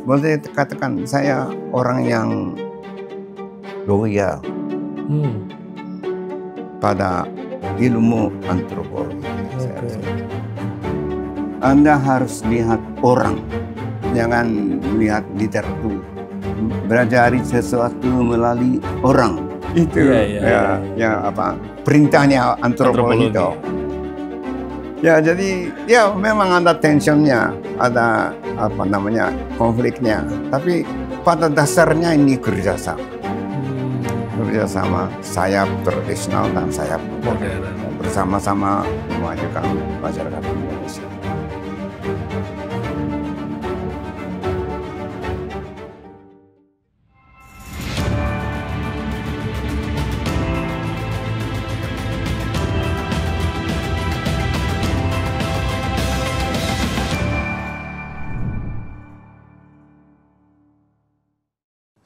boleh katakan saya orang yang loyal pada ilmu antropologi. Anda harus lihat orang, jangan lihat literatur. Belajari sesuatu melalui orang. Itu perintahnya antropologi itu. Ya, jadi ya memang ada tensionnya, ada konfliknya. Tapi pada dasarnya ini kerjasama. Kerjasama sayap tradisional dan sayap modern bersama-sama memajukan masyarakat Indonesia.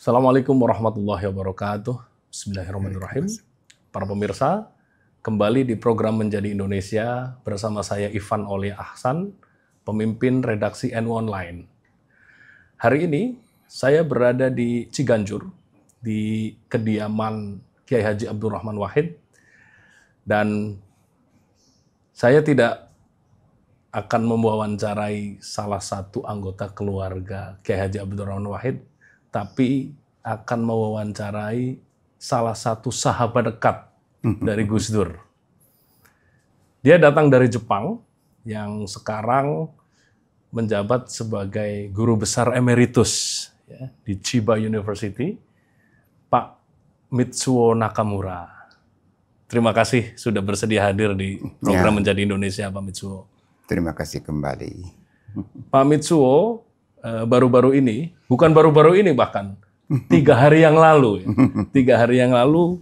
Assalamualaikum warahmatullahi wabarakatuh. Bismillahirrahmanirrahim. Para pemirsa, kembali di program Menjadi Indonesia bersama saya Ivan Aulia Ahsan, pemimpin redaksi NU Online. Hari ini saya berada di Ciganjur, di kediaman Kiai Haji Abdurrahman Wahid, dan saya tidak akan mewawancarai salah satu anggota keluarga Kiai Haji Abdurrahman Wahid, tapi akan mewawancarai salah satu sahabat dekat dari Gus Dur. Dia datang dari Jepang, yang sekarang menjabat sebagai guru besar emeritus ya, di Chiba University, Pak Mitsuo Nakamura. Terima kasih sudah bersedia hadir di program Menjadi Indonesia, Pak Mitsuo. Terima kasih kembali. Pak Mitsuo baru-baru ini, bukan baru-baru ini bahkan, 3 hari yang lalu, 3 hari yang lalu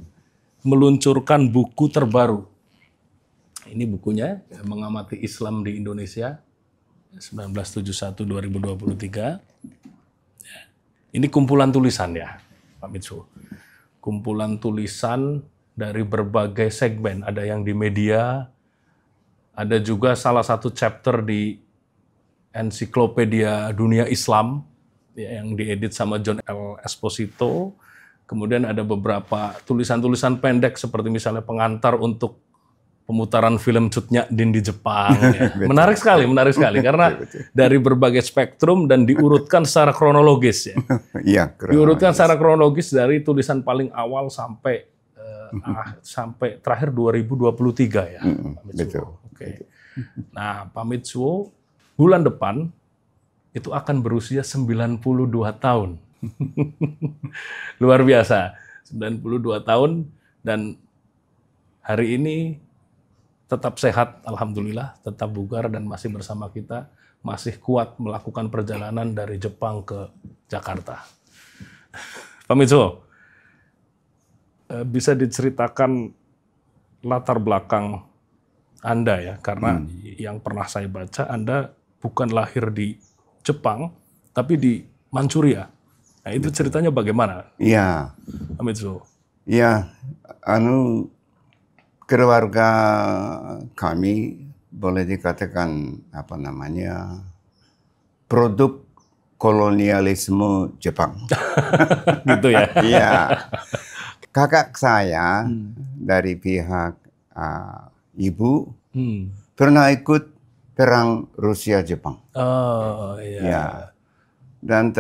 meluncurkan buku terbaru. Ini bukunya, Mengamati Islam di Indonesia, 1971-2023. Ini kumpulan tulisan ya, Pak Mitsuo. Kumpulan tulisan dari berbagai segmen, ada yang di media, ada juga salah satu chapter di Ensiklopedia Dunia Islam, yang diedit sama John L. Esposito. Kemudian ada beberapa tulisan-tulisan pendek seperti misalnya pengantar untuk pemutaran film Cut Nyak Din di Jepang. Ya. Menarik sekali karena dari berbagai spektrum dan diurutkan secara kronologis ya. Iya, diurutkan secara kronologis dari tulisan paling awal sampai sampai terakhir 2023 ya. Pak Mitsuo. Betul. Oke. Nah, Pak Mitsuo bulan depan itu akan berusia 92 tahun. Luar biasa, 92 tahun, dan hari ini tetap sehat, alhamdulillah, tetap bugar dan masih bersama kita, masih kuat melakukan perjalanan dari Jepang ke Jakarta. Pak Mitsuo, bisa diceritakan latar belakang Anda ya, karena yang pernah saya baca, Anda bukan lahir di Jepang, tapi di Manchuria. Nah, itu ceritanya bagaimana? Iya. Pak Mitsuo. Iya, keluarga kami boleh dikatakan produk kolonialisme Jepang. Gitu ya? Iya. Kakak saya dari pihak ibu pernah ikut perang Rusia-Jepang. Oh iya. Ya. Dan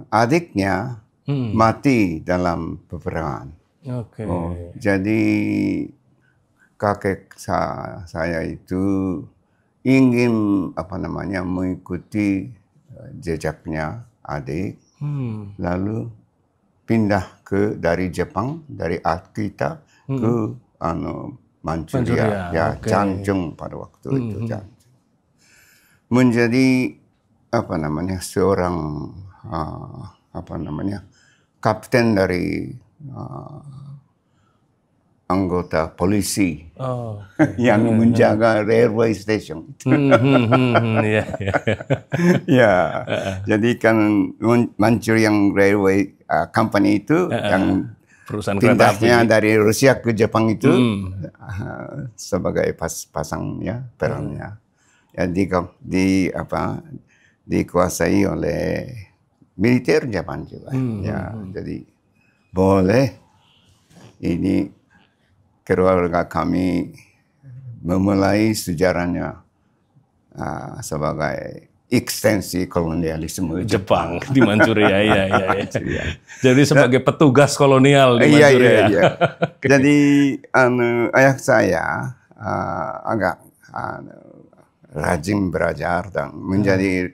adiknya mati dalam peperangan. Oke. Jadi kakek saya itu ingin mengikuti jejaknya adik, lalu pindah dari Jepang, dari Akita ke Manchuria, ya, Chanjung pada waktu itu. Menjadi seorang kapten dari anggota polisi yang menjaga railway station. Ya, jadi kan Manchurian Railway Company itu yang perusahaan pindahnya dari Rusia ke Jepang itu sebagai pasang ya perannya. Ya, dikuasai oleh militer Jepang juga. Ya, jadi boleh ini keluarga kami memulai sejarahnya sebagai ekstensi kolonialisme Jepang di Manchuria. Ya. Jadi sebagai petugas kolonial di Manchuria. Iya. Jadi ayah saya agak rajin belajar dan menjadi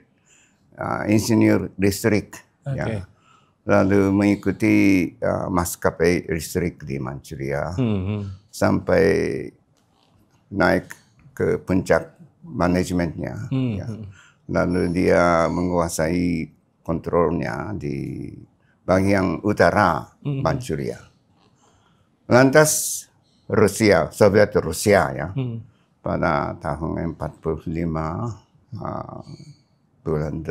insinyur listrik. Ya. Lalu mengikuti maskapai listrik di Manchuria sampai naik ke puncak manajemennya. Ya. Lalu dia menguasai kontrolnya di bagian utara Manchuria. Lantas Soviet Rusia ya, pada tahun 45 bulan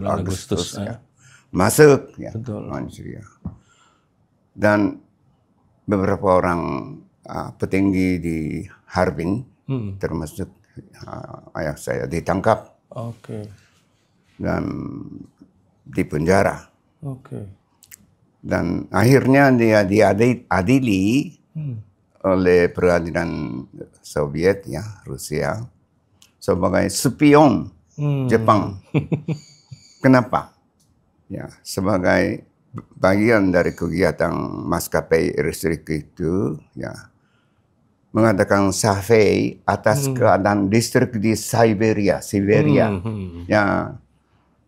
Agustus ya, masuk ya Manchuria. Dan beberapa orang petinggi di Harbin termasuk ayah saya ditangkap dan dipenjara. Dan akhirnya dia diadili oleh peradilan Soviet ya, Rusia sebagai spion Jepang. Kenapa? Ya, sebagai bagian dari kegiatan maskapai listrik itu ya, mengadakan survei atas keadaan listrik di Siberia. Ya,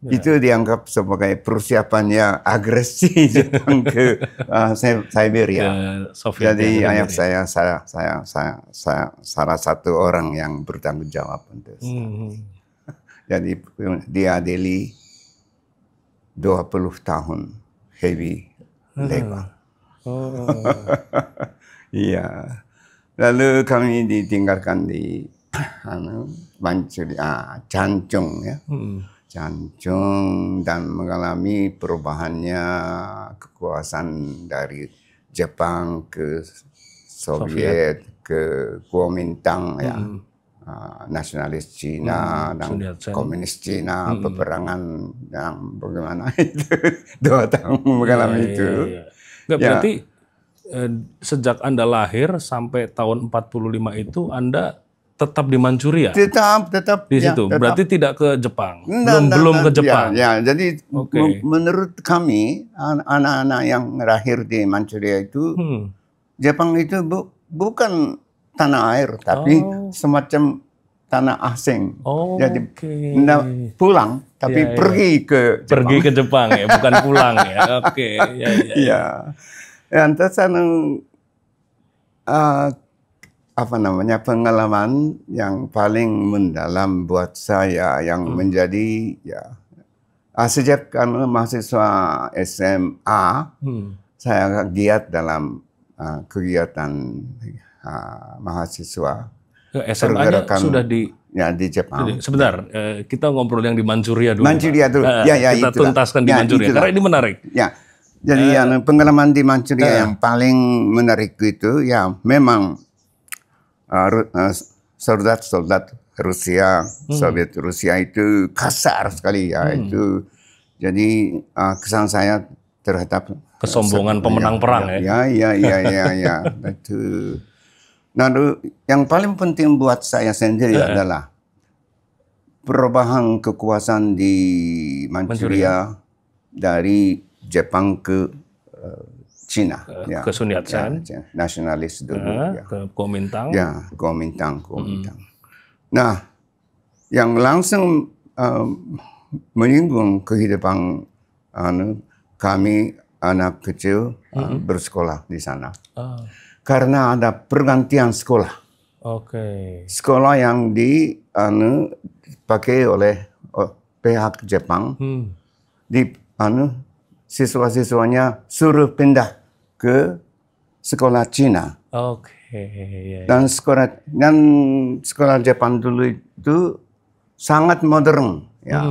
itu dianggap sebagai persiapannya agresi Jepang ke Siberia. Jadi ayah saya salah satu orang yang bertanggung jawab untuk jadi diadili 20 tahun heavy labor. Iya. Lalu kami ditinggalkan di Manchuria, Changchun ya. Changchun, dan mengalami perubahannya kekuasaan dari Jepang ke Soviet ke Kuomintang ya. Nasionalis Cina dan komunis Cina, peperangan yang bagaimana itu 2 tahun mengalami itu. Berarti sejak Anda lahir sampai tahun 45 itu Anda tetap di Manchuria? Tetap di situ. Tetap. Berarti tidak ke Jepang. Belum ke Jepang. Ya, jadi menurut kami anak-anak yang lahir di Manchuria itu Jepang itu bukan tanah air, tapi semacam tanah asing. Jadi pulang, tapi pergi ke Jepang. Pergi ke Jepang ya, bukan pulang ya. Ya. Lantas pengalaman yang paling mendalam buat saya yang menjadi ya sejak mahasiswa SMA saya giat dalam kegiatan mahasiswa. SMA-nya sudah di Jepang. Sebentar, kita ngobrol yang di Manchuria dulu. Manchuria dulu. Kita tuntaskan di Manchuria karena ini menarik. Ya. Jadi pengalaman di Manchuria yang paling menarik itu ya memang soldat Rusia, Soviet Rusia itu kasar sekali ya itu. Jadi kesan saya terhadap kesombongan pemenang perang ya. Ya. Itu. Nah, yang paling penting buat saya sendiri adalah perubahan kekuasaan di Manchuria dari Jepang ke Cina, ke Sun Yat-sen, nasionalis dulu, ke Kuomintang. Ya, Kuomintang. Nah, yang langsung menyinggung kehidupan kami anak kecil bersekolah di sana, karena ada pergantian sekolah. Sekolah yang dipakai oleh pihak Jepang, siswa-siswanya suruh pindah ke sekolah Cina. Dan sekolah Jepang dulu itu sangat modern ya.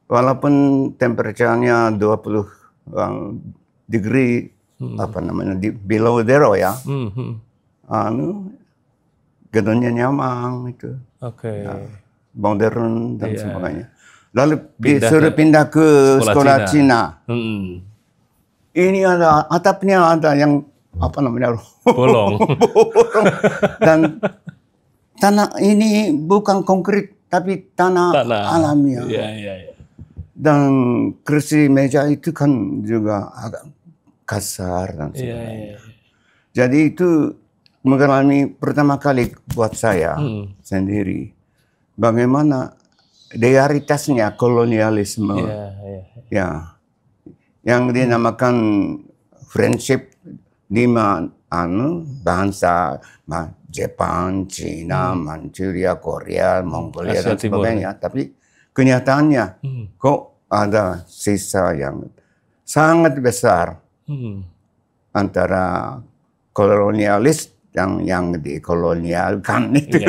Walaupun temperaturnya 20 degree below zero ya. Gedungnya nyaman itu. modern dan sebagainya. Lalu disuruh pindah ke sekolah Cina. Ini ada atapnya ada yang apa namanya bolong. Dan tanah ini bukan konkrit tapi tanah alamiah. Dan kursi meja itu kan juga agak kasar dan sebagainya. Jadi itu mengalami pertama kali buat saya sendiri bagaimana realitasnya kolonialisme, ya, yang dinamakan friendship lima bangsa Jepang, Cina, Manchuria, Korea, Mongolia dan sebagainya. Tapi kenyataannya kok ada sisa yang sangat besar antara kolonialis yang dikolonialkan itu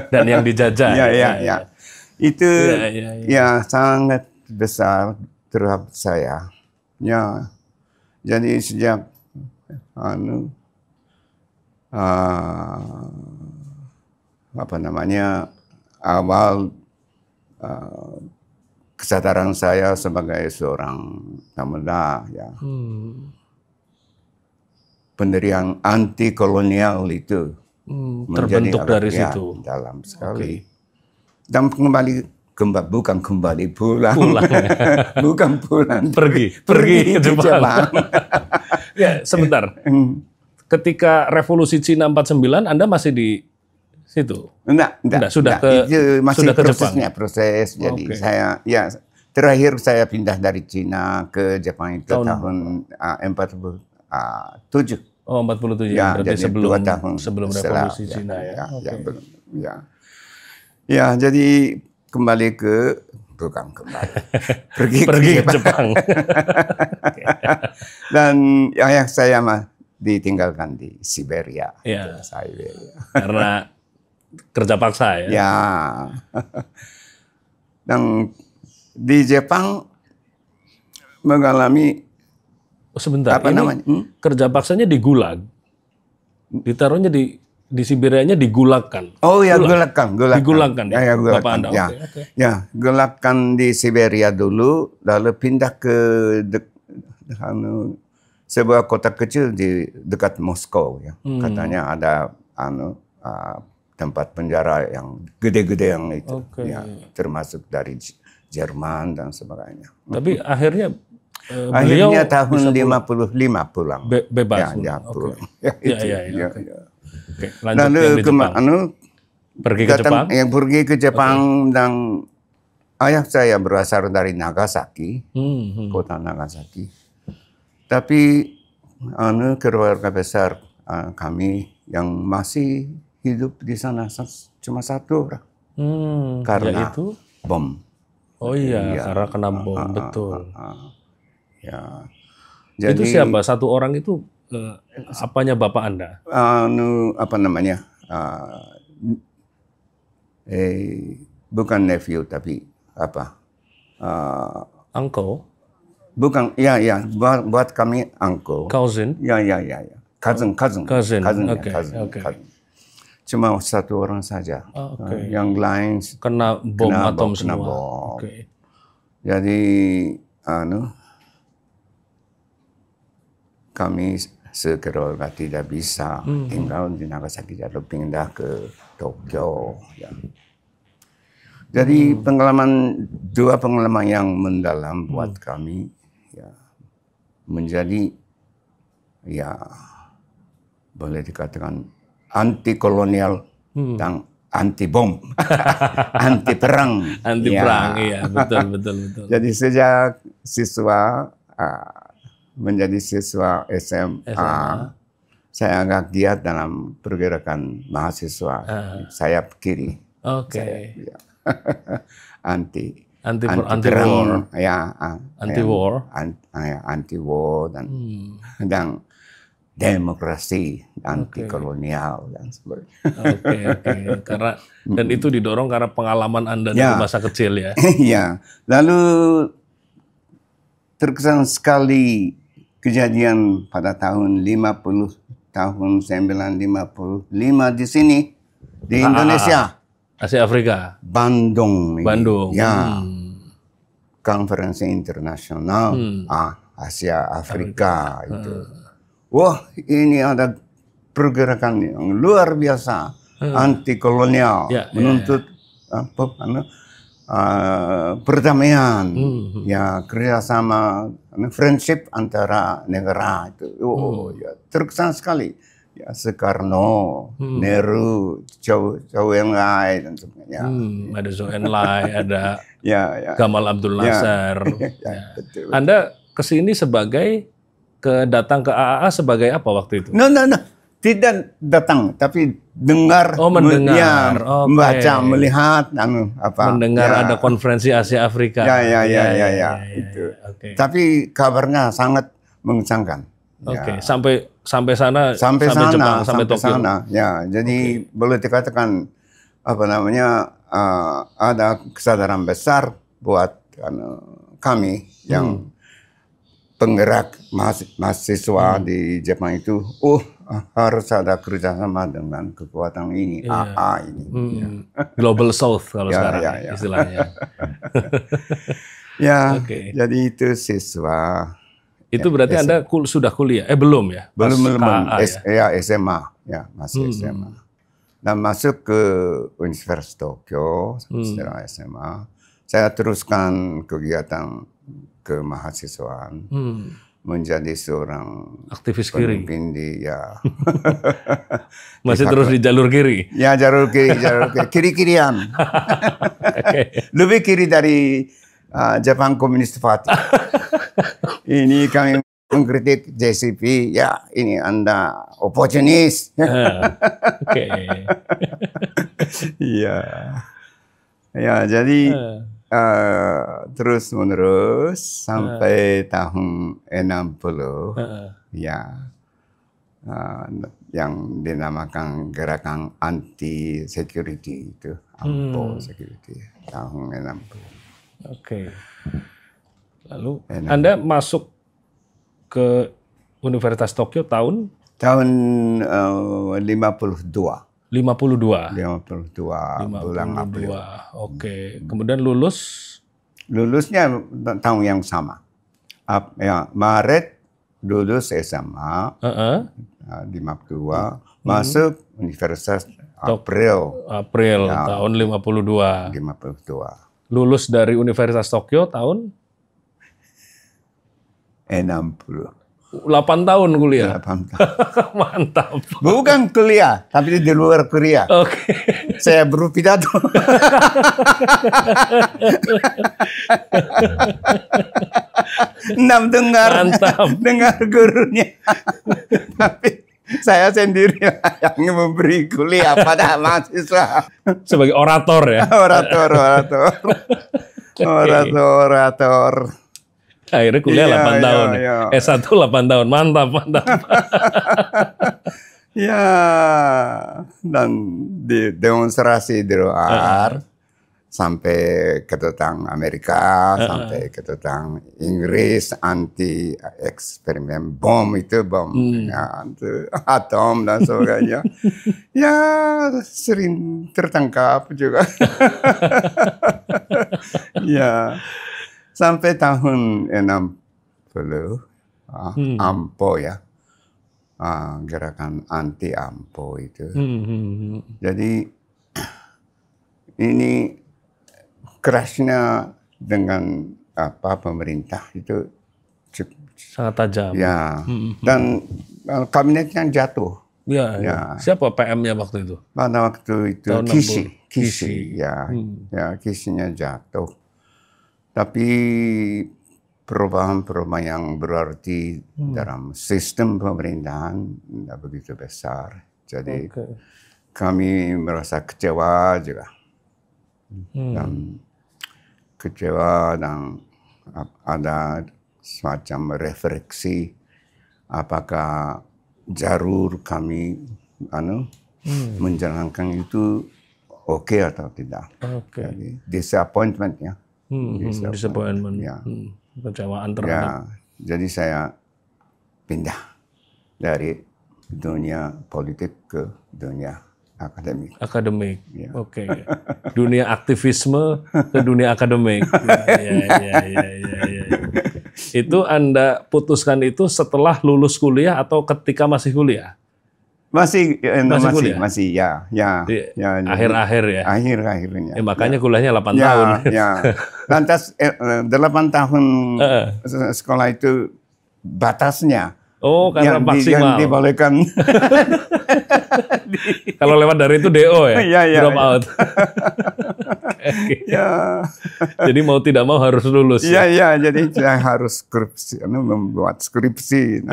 dan yang dijajah. Itu ya sangat besar terhadap saya. Ya, jadi sejak awal kesadaran saya sebagai seorang pemuda, ya. Pendirian anti kolonial itu terbentuk dari situ. Dalam sekali. Dan bukan kembali pulang. Bukan pulang. Pergi ke Jepang. Ya, sebentar. Ketika revolusi Cina 49 Anda masih di situ? Enggak. Itu masih ke proses. Jadi saya terakhir saya pindah dari Cina ke Jepang itu tahun 47. Oh, 47. Ya, berarti jadi 2 tahun sebelum revolusi Cina ya. Ya, jadi bukan kembali. Pergi ke Jepang. Dan ayah saya ditinggalkan di Siberia. Karena kerja paksa ya. Ya. Dan di Jepang mengalami sebentar, namanya? Kerja paksanya di Gulag. Ditaruhnya di Siberianya digulagkan. Oh ya, gulagkan. Digulagkan. Ya, Bapak Anda. Ya, gulagkan di Siberia dulu, lalu pindah ke sebuah kota kecil di dekat Moskow, ya. Katanya ada tempat penjara yang gede-gede yang itu, ya, termasuk dari Jerman dan sebagainya. Tapi akhirnya tahun 55 pulang. Bebas. Pulang. Lalu pergi ke Jepang. Yang pergi ke Jepang dan ayah saya berasal dari Nagasaki, kota Nagasaki. Tapi keluarga besar kami yang masih hidup di sana cuma 1 orang. Karena yaitu? Bom. Oh iya, karena kena bom, betul. Ya. Jadi, itu siapa? 1 orang itu apanya Bapak Anda? Bukan nephew tapi uncle? Bukan, buat kami uncle. Cousin? Ya. Cousin. Okay. Cuma 1 orang saja. Yang lain kena bom atom semua. Jadi kami sekeluarga tidak bisa tinggal di Nagasaki, lalu pindah ke Tokyo. Ya. Jadi 2 pengalaman yang mendalam buat kami, ya, menjadi, ya, boleh dikatakan anti kolonial dan anti bom, anti perang. Anti perang, iya, betul. Jadi sejak siswa menjadi siswa SMA, saya agak giat dalam pergerakan mahasiswa. Sayap kiri. Anti war. Ya, anti war dan demokrasi, anti kolonial dan sebagainya. Karena dan itu didorong karena pengalaman Anda dari masa kecil ya. Iya. Lalu terkesan sekali kejadian pada tahun 1955 di sini di Indonesia. Asia Afrika. Bandung. Bandung. Ya. Konferensi internasional Asia Afrika itu. Wah, ini ada pergerakan yang luar biasa anti kolonial, menuntut perdamaian, ya kerjasama, friendship antara negara itu. Oh, ya terkesan sekali. Ya Soekarno, Nehru, Zhou Enlai dan sebagainya. Ada Zhou Enlai, ada ya. Gamal Abdul Nasser. Betul. Anda kesini datang ke AAA sebagai apa waktu itu? No. Tidak datang, tapi dengar, mendengar, membaca, melihat, mendengar ada konferensi Asia Afrika. Ya. Itu. Okay. Tapi kabarnya sangat mengesankan. Oke, sampai sana, sampai Jepang, sampai Tokyo. Ya, jadi boleh dikatakan ada kesadaran besar buat kami yang penggerak mahasiswa di Jepang itu. Harus ada kerjasama dengan kekuatan ini, AA ini. Global South kalau sekarang istilahnya. Ya, jadi itu siswa. Itu berarti Anda sudah kuliah? Belum ya? Belum. SMA. Ya, masih SMA. Dan masuk ke Universitas Tokyo setelah SMA. Saya teruskan kegiatan kemahasiswaan. Menjadi seorang aktivis kiri. Masih terus di jalur kiri? Ya, jalur kiri. Kiri-kirian. Lebih kiri dari Jepang Communist Party. Ini kami mengkritik JCP, ya ini Anda oportunis. Ya, jadi terus menerus sampai tahun 60, yang dinamakan gerakan anti security itu, AMPO security tahun 60. Oke. Lalu Anda masuk ke Universitas Tokyo tahun 52. 52 bulan April. Oke. Kemudian lulusnya tahun yang sama. Maret lulus SMA 52, masuk Universitas April tahun 52. 52. Lulus dari Universitas Tokyo tahun 60. 8 tahun kuliah. 8 tahun. Mantap. Bukan kuliah, tapi di luar kuliah. Oke. Saya berpidato. dengar gurunya. Tapi saya sendiri yang memberi kuliah pada mahasiswa. Sebagai orator ya? Orator. Akhirnya kuliah 8 tahun. S1 8 tahun. Mantap. Ya, dan di demonstrasi di luar sampai kedutaan Amerika, sampai kedutaan Inggris anti eksperimen bom atom dan sebagainya. Ya, sering tertangkap juga. Ya. Sampai tahun 60, AMPO ya, gerakan anti AMPO itu. Jadi ini kerasnya dengan pemerintah itu sangat tajam. Ya, dan kabinetnya jatuh. Ya. Siapa PM-nya waktu itu? Pada waktu itu Kishi. Ya, Kishinya jatuh. Tapi perubahan-perubahan yang berarti dalam sistem pemerintahan tidak begitu besar. Jadi kami merasa kecewa juga. Dan kecewa dan ada semacam refleksi apakah jalur kami menjalankan itu oke atau tidak. Jadi, disappointment ya. Disappointment. Ya. Kecewaan terhadap. Jadi saya pindah dari dunia politik ke dunia akademik. Akademik. Ya. Oke. Dunia aktivisme ke dunia akademik. Ya. Itu Anda putuskan itu setelah lulus kuliah atau ketika masih kuliah? Masih kuliah? Masih ya. Akhir-akhir ya. Akhir-akhirnya. Makanya kuliahnya 8 tahun. Ya. Lantas 8 tahun sekolah itu batasnya. Oh, karena maksimal. Yang dibolehkan. Kalau lewat dari itu DO ya? Drop out. Ya. Jadi mau tidak mau harus lulus. Iya, jadi saya harus membuat skripsi.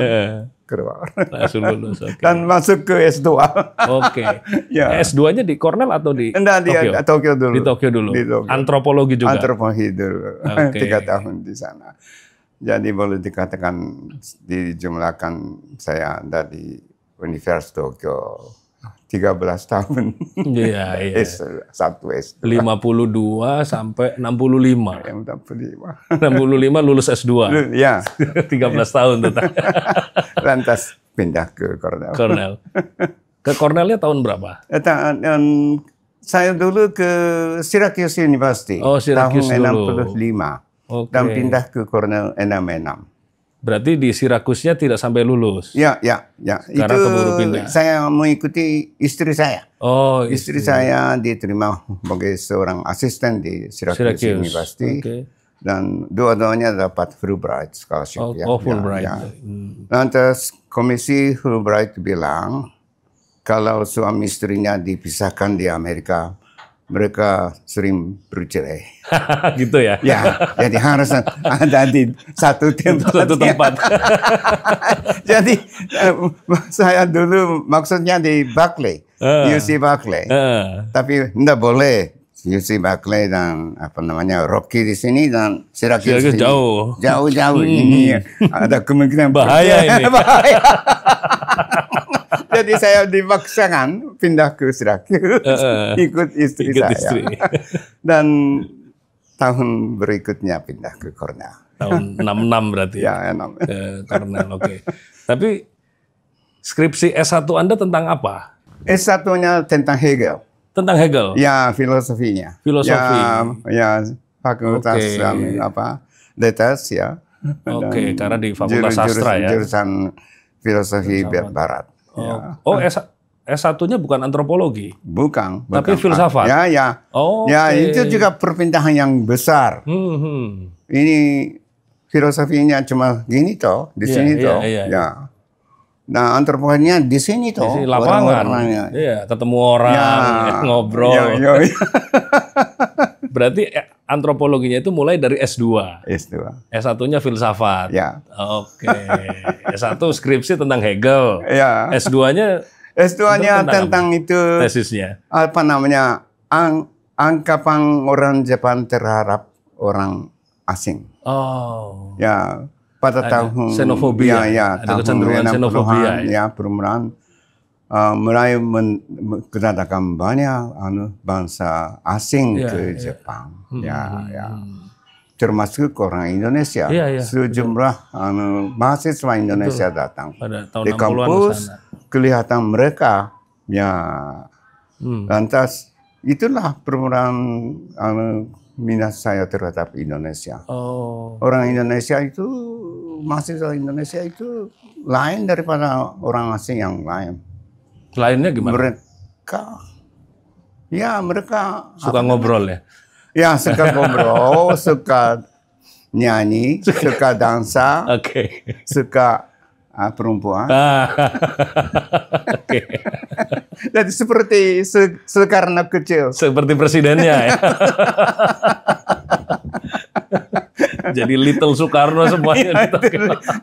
Keluar. Langsung lulus. Okay. Dan masuk ke S2. Oke. Ya. S2-nya di Cornell atau di Tokyo dulu. Di Tokyo dulu. Antropologi juga. Antropologi dulu. 3 tahun di sana. Jadi boleh dikatakan dijumlahkan saya dari Universitas Tokyo 13 tahun. Iya. S1, S2. 52 sampai 65. 65 lulus S2. Ya. 13 tahun tetap. Lantas pindah ke Cornell. Ke Cornellnya tahun berapa? Saya dulu ke Syracuse University. Oh, Syracuse tahun 65. Okay. Dan pindah ke Cornell 66. Berarti di Syracuse-nya tidak sampai lulus? Ya. Karena keburu pindah. Saya mengikuti istri saya. Oh, istri saya diterima sebagai seorang asisten di Syracuse University. Okay. Dan dua-duanya dapat Fulbright scholarship. Fulbright. Lantas komisi Fulbright bilang kalau suami istrinya dipisahkan di Amerika, mereka sering bercerai. Gitu ya? Ya, jadi harus ada di satu tempat. Jadi saya dulu maksudnya di Berkeley, UC Berkeley. Tapi tidak boleh UC Berkeley dan Rocky di sini dan Syracuse jauh. Jauh ini ada kemungkinan bahaya ini. Bahaya. Jadi saya dipaksakan pindah ke Syracuse, ikut istri saya. Dan tahun berikutnya pindah ke Cornell. Tahun 66 berarti ya? 66. Cornell, oke. Tapi skripsi S1 Anda tentang apa? S1-nya tentang Hegel. Tentang Hegel? Ya, filosofinya. Filosofi. Ya, fakultas Letters ya. Oke, karena di Fakultas Sastra ya. Jurusan filosofi Barat. Oh, S1-nya bukan antropologi? Bukan. Tapi filsafat? Ya. Itu juga perpindahan yang besar. Ini filosofinya cuma gini toh, di sini toh. Ya. Nah, antropologinya di sini toh. Di sini lapangan. Iya, ketemu orang, ngobrol. Berarti antropologinya itu mulai dari S2. S1-nya filsafat. Ya. Oke. S1 skripsi tentang Hegel. Ya. S2-nya tentang itu tesisnya. Angkapan orang Jepang terhadap orang asing. Oh. Ya, pada tahun xenofobia. Ada kecenderungan xenofobia. Ya, perumahan mulai kedatangan banyak bangsa asing ke Jepang. Termasuk orang Indonesia. Sejumlah mahasiswa Indonesia datang. Di kampus kelihatan mereka. Lantas itulah perubahan minat saya terhadap Indonesia. Orang Indonesia itu, mahasiswa Indonesia itu lain daripada orang asing yang lain. Lainnya gimana? Mereka suka ngobrol ya? Ya, suka ngobrol, suka nyanyi, suka dansa, suka perempuan. Jadi seperti Soekarno kecil. Seperti presidennya ya? Jadi Little Soekarno semuanya.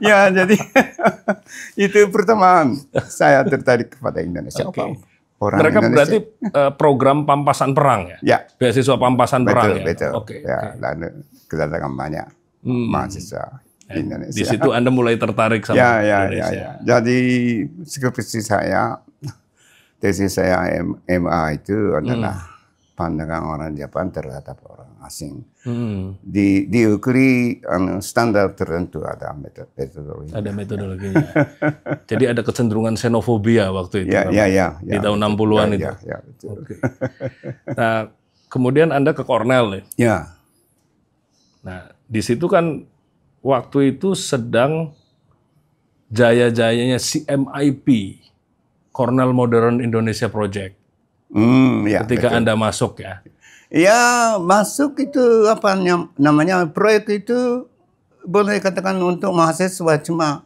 Ya, jadi itu pertama saya tertarik kepada Indonesia. Mereka berarti program pampasan perang ya? Ya. Beasiswa pampasan perang ya? Betul. Lalu kedatangan banyak mahasiswa Indonesia. Di situ Anda mulai tertarik sama Indonesia. Ya. Jadi skripsi saya, tesis saya MA itu adalah pandangan orang Jepang terhadap orang asing. Diukuri standar tertentu, ada metodologi. Ada metodologinya. Jadi ada kecenderungan xenofobia waktu itu. Di tahun 60-an itu. Ya, betul. Okay. Nah, kemudian Anda ke Cornell nih. Ya. Nah, di situ kan waktu itu sedang jaya-jayanya CMIP, Cornell Modern Indonesia Project. Ketika betul. Anda masuk ya? Ya, masuk itu apa namanya, proyek itu boleh katakan untuk mahasiswa cuma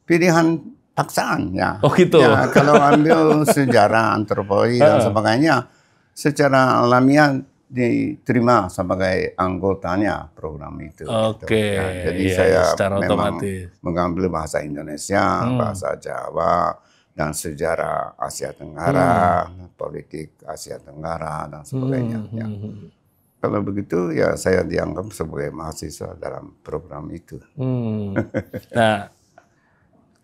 pilihan paksaan ya. Oh gitu. Ya, kalau ambil sejarah, antropologi dan sebagainya, secara alamiah diterima sebagai anggotanya program itu. Oke. Ya, jadi saya secara memang otomatis mengambil bahasa Indonesia, bahasa Jawa, dan sejarah Asia Tenggara, politik Asia Tenggara, dan sebagainya. Ya. Kalau begitu, ya saya dianggap sebagai mahasiswa dalam program itu. Nah,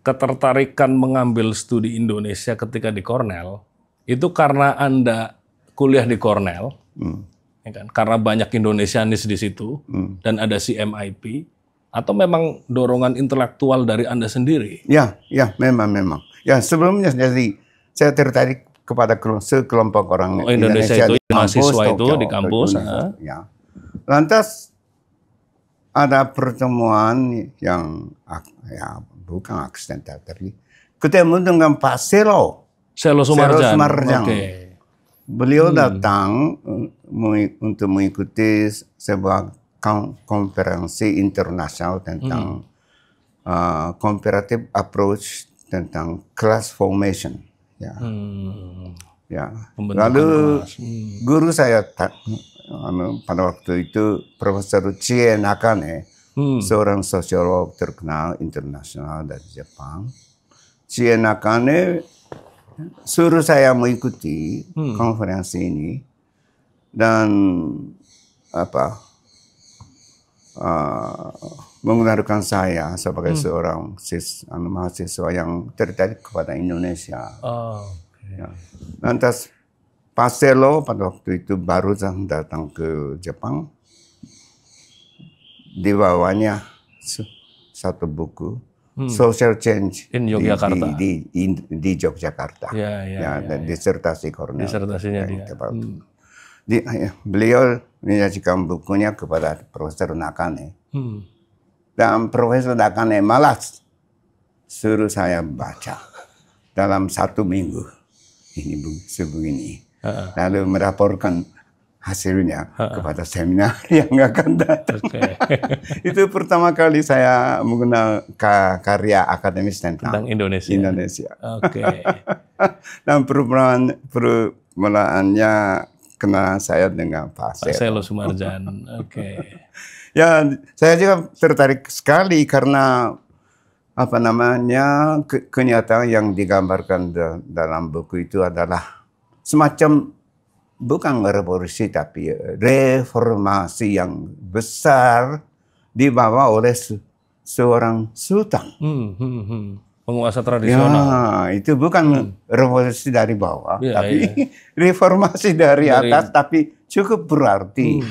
ketertarikan mengambil studi Indonesia ketika di Cornell, itu karena Anda kuliah di Cornell, ya kan? Karena banyak Indonesianis di situ, dan ada CMIP, atau memang dorongan intelektual dari Anda sendiri? Ya, memang. Ya, sebelumnya jadi saya tertarik kepada sekelompok orang Indonesia itu, mahasiswa itu di kampus. Ya. Lantas ada pertemuan yang ya bukan aksidental, tapi ketemu dengan Pak Selo Sumarjan. Okay. Beliau datang untuk mengikuti sebuah konferensi internasional tentang comparative approach tentang class formation. Ya. Lalu guru saya pada waktu itu Profesor Chie Nakane, seorang sosiolog terkenal internasional dari Jepang. Chie Nakane suruh saya mengikuti konferensi ini dan menggunakan saya sebagai seorang mahasiswa yang tertarik kepada Indonesia. Ya. Lantas Pak Selo pada waktu itu baru datang ke Jepang. Dibawanya satu buku, Social Change in Yogyakarta. Di Yogyakarta. Disertasi Cornell. Disertasinya dia. Beliau menyajikan bukunya kepada Profesor Nakane. Dan Profesor Nakane malas suruh saya baca dalam 1 minggu. Ini sebegini. Lalu melaporkan hasilnya kepada seminar yang akan datang. Itu pertama kali saya menggunakan karya akademis tentang Indonesia. Dan permulaannya kenal saya dengan Pak Selo Sumarjan. Ya, saya juga tertarik sekali karena kenyataan yang digambarkan dalam buku itu adalah semacam bukan revolusi tapi reformasi yang besar dibawa oleh seorang sultan. Penguasa tradisional. Ya, itu bukan revolusi dari bawah, tapi reformasi dari atas, tapi cukup berarti.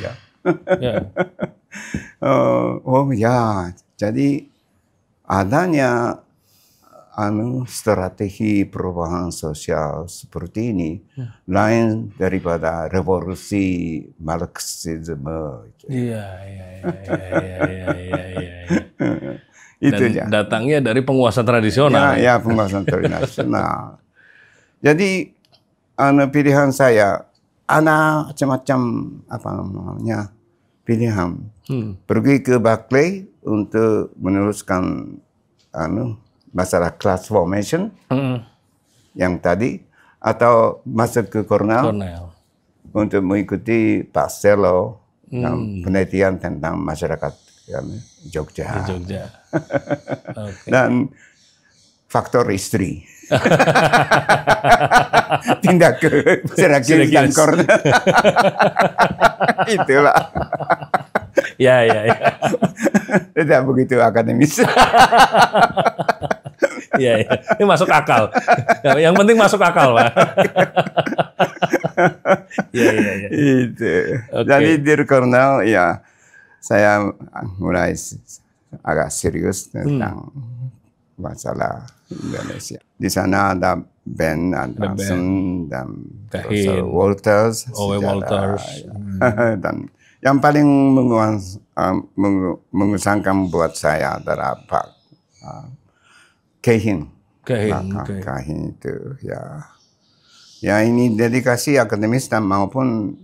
Jadi adanya strategi perubahan sosial seperti ini lain daripada revolusi Marxisme. Dan datangnya dari penguasa tradisional. Ya, penguasa tradisional. Jadi pilihan saya macam-macam pilihan. Pergi ke Berkeley untuk meneruskan masalah class formation yang tadi, atau masuk ke Cornell untuk mengikuti Pak Selo penelitian tentang masyarakat Jogja. Dan faktor istri. Tindak ke Syracuse dan Cornell. Itulah. Ya. Tidak begitu akademis. Iya. Ini masuk akal. Yang penting masuk akal, Pak. Iya. Itu. Oke. Jadi di Cornell ya saya mulai agak serius tentang masalah Indonesia. Di sana ada Ben Anderson dan Profesor Walters, Owe Walters, dan yang paling mengusahakan buat saya adalah Pak Kahin. Kahin itu ya. Ya ini dedikasi akademis dan maupun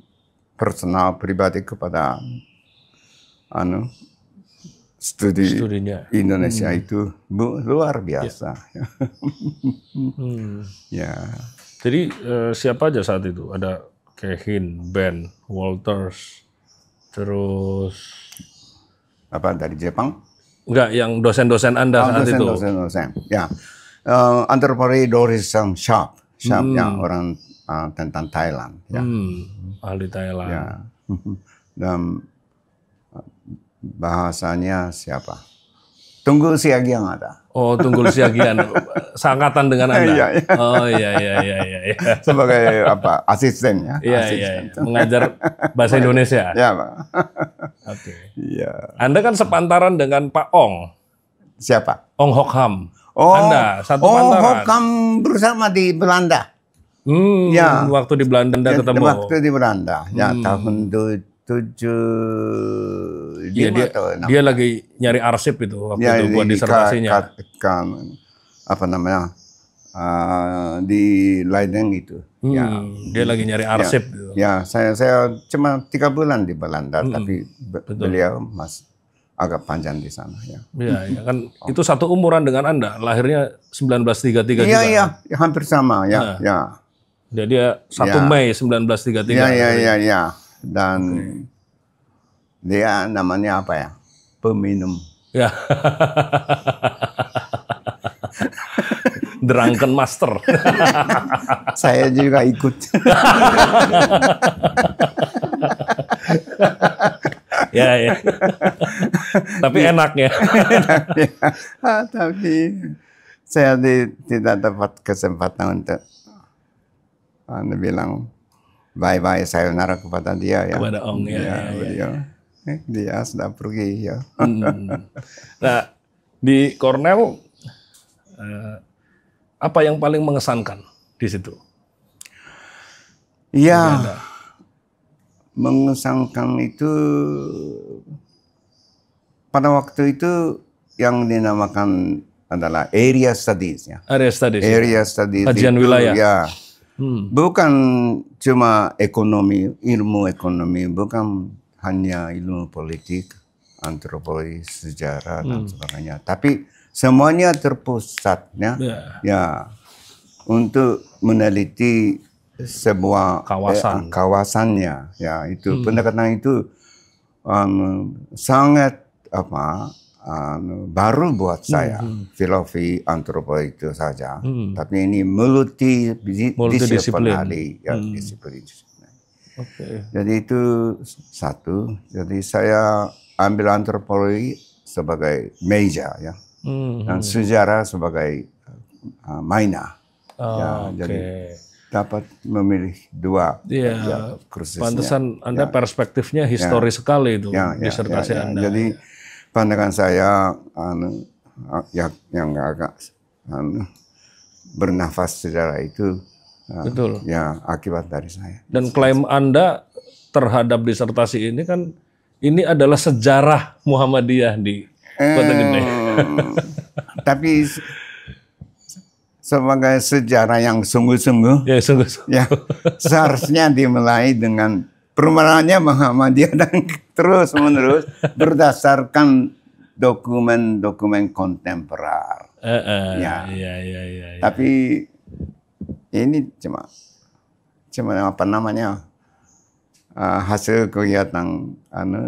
personal pribadi kepada studinya Indonesia itu luar biasa. Ya. Jadi siapa aja saat itu? Ada Kahin, Ben, Walters, terus apa dari Jepang? Enggak, yang dosen-dosen Anda saat itu. Dosen. Ya. Antropologi Doris Sharp yang orang tentang Thailand. Ya. Ahli Thailand. Ya. Dan bahasanya siapa? Tunggul Siagian ada. Oh, Tunggul Siagian, seangkatan dengan Anda. Iya. Oh iya. Sebagai apa? Asisten ya. Iya. Mengajar bahasa Indonesia. Ya, Pak. Oke. Iya. Anda kan sepantaran dengan Pak Ong. Siapa? Ong Hok Ham. Oh, Anda satu pantaran. Ong Hok Ham bersama di Belanda. Ya. Waktu di Belanda ketemu. Waktu di Belanda. Ya, tahun 75 dia lagi nyari arsip itu waktu itu buat disertasinya. Apa namanya? Di Leiden itu. Ya. Dia lagi nyari arsip. Ya, saya cuma 3 bulan di Belanda, tapi beliau agak panjang di sana. Ya. Iya, kan itu satu umuran dengan Anda, lahirnya 1933 juga. Iya, hampir sama. Ya. Dia 1 Mei 1933. Iya. Dan dia namanya apa ya? Peminum. Ya. Drunken Master. Saya juga ikut. Ya. Tapi enaknya. Tapi saya tidak dapat kesempatan untuk bilang bye-bye sayonara kepada dia ya. Kepada Ong ya. Dia sudah pergi ya. Nah, di Cornell apa yang paling mengesankan di situ? Iya. Mengesankan itu pada waktu itu yang dinamakan adalah area studies ya. Area studies. Kajian wilayah. Ya. Bukan cuma ilmu ekonomi, bukan hanya ilmu politik, antropologi, sejarah dan sebagainya. Tapi semuanya terpusatnya ya untuk meneliti sebuah kawasannya. Ya itu pendekatan itu sangat baru buat saya. Filosofi antropologi itu saja. Tapi ini multidisiplin. Ya, disiplin. Jadi itu satu. Jadi saya ambil antropologi sebagai major ya. Dan sejarah sebagai minor. Jadi dapat memilih 2 kursus. Pantesan Anda perspektifnya historis sekali itu disertasi Anda. Jadi pandangan saya yang agak bernafas sejarah itu betul. Ya akibat dari saya. Dan klaim Anda terhadap disertasi ini kan ini adalah sejarah Muhammadiyah di Kota Gede. Tapi sebagai sejarah yang sungguh-sungguh, ya seharusnya dimulai dengan permulaannya Muhammadiyah dan terus-menerus berdasarkan dokumen-dokumen kontemporer. Tapi ini cuma apa namanya hasil kegiatan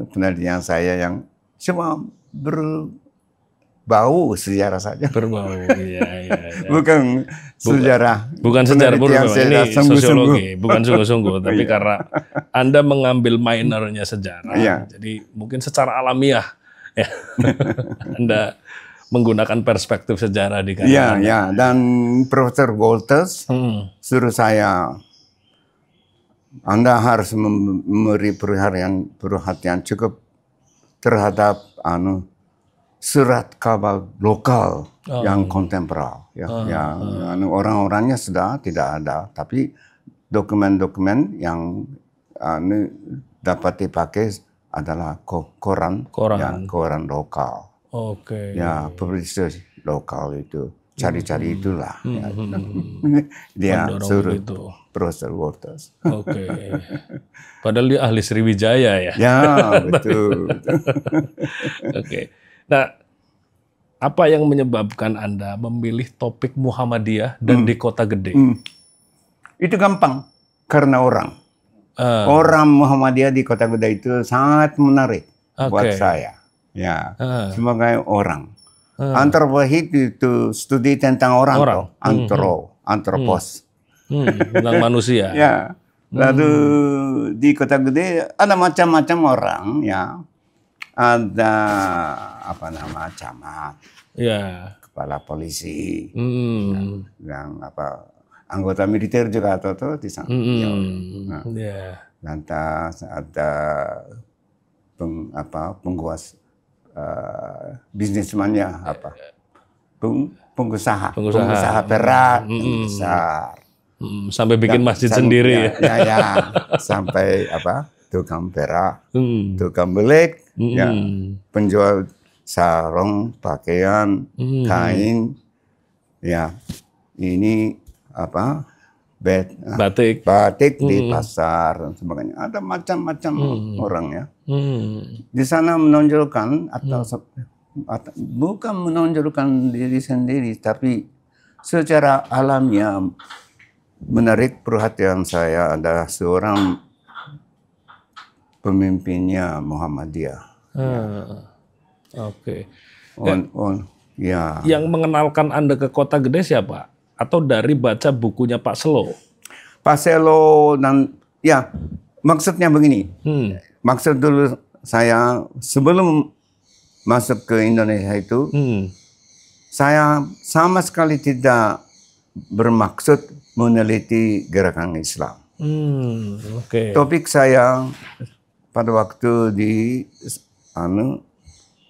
penelitian saya yang cuma berbau sejarah saja. Berbau, iya. Bukan sejarah. Bukan sejarah, ini sosiologi, bukan sungguh-sungguh. Tapi karena Anda mengambil minornya sejarah, jadi mungkin secara alamiah, ya, Anda menggunakan perspektif sejarah di kanan. Iya. Dan Profesor Walters suruh saya Anda harus memberi perhatian cukup terhadap surat kabar lokal yang kontemporer. Orang-orangnya sudah tidak ada, tapi dokumen-dokumen yang dapat dipakai adalah koran lokal. Oke. Ya, publisher lokal itu. Cari-cari itulah. Dia suruh itu. Profesor Waters. Oke. Padahal dia ahli Sriwijaya ya. Ya, betul. Oke. Nah, apa yang menyebabkan Anda memilih topik Muhammadiyah dan di kota gede? Itu gampang. Karena orang. Orang Muhammadiyah di kota gede itu sangat menarik buat saya. Ya, sebagai orang. Antropologi itu studi tentang orang. Antropos. Tentang manusia. Ya. Lalu di kota gede ada macam-macam orang, ya. Ada camat, ya, kepala polisi, yang anggota militer juga atau di sana. Lantas ada penguasa bisnismannya pengusaha perak besar. Sampai bikin masjid sendiri ya. Sampai tukang perak, tukang belik, ya, penjual sarung, pakaian, kain, ya, ini batik di pasar dan sebagainya. Ada macam-macam orang ya. Di sana menonjolkan atau bukan menonjolkan diri sendiri, tapi secara alamiah menarik perhatian saya adalah seorang pemimpinnya Muhammadiyah. Oke. Ya. Yang mengenalkan Anda ke kota gede siapa? Atau dari baca bukunya Pak Selo? Pak Selo dan ya, maksudnya begini. Maksud dulu saya sebelum masuk ke Indonesia itu, saya sama sekali tidak bermaksud meneliti gerakan Islam. Topik saya pada waktu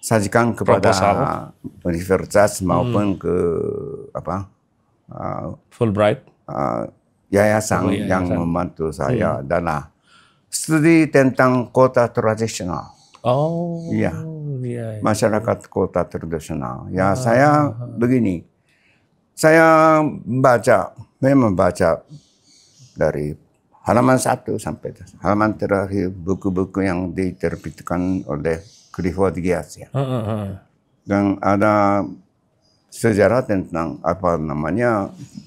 sajikan kepada universitas maupun ke Fulbright, yayasan yang membantu saya adalah studi tentang kota tradisional. Masyarakat kota tradisional. Ya, saya begini. Saya memang baca dari halaman 1 sampai halaman terakhir buku-buku yang diterbitkan oleh Clifford Geertz, ya. Dan ada sejarah tentang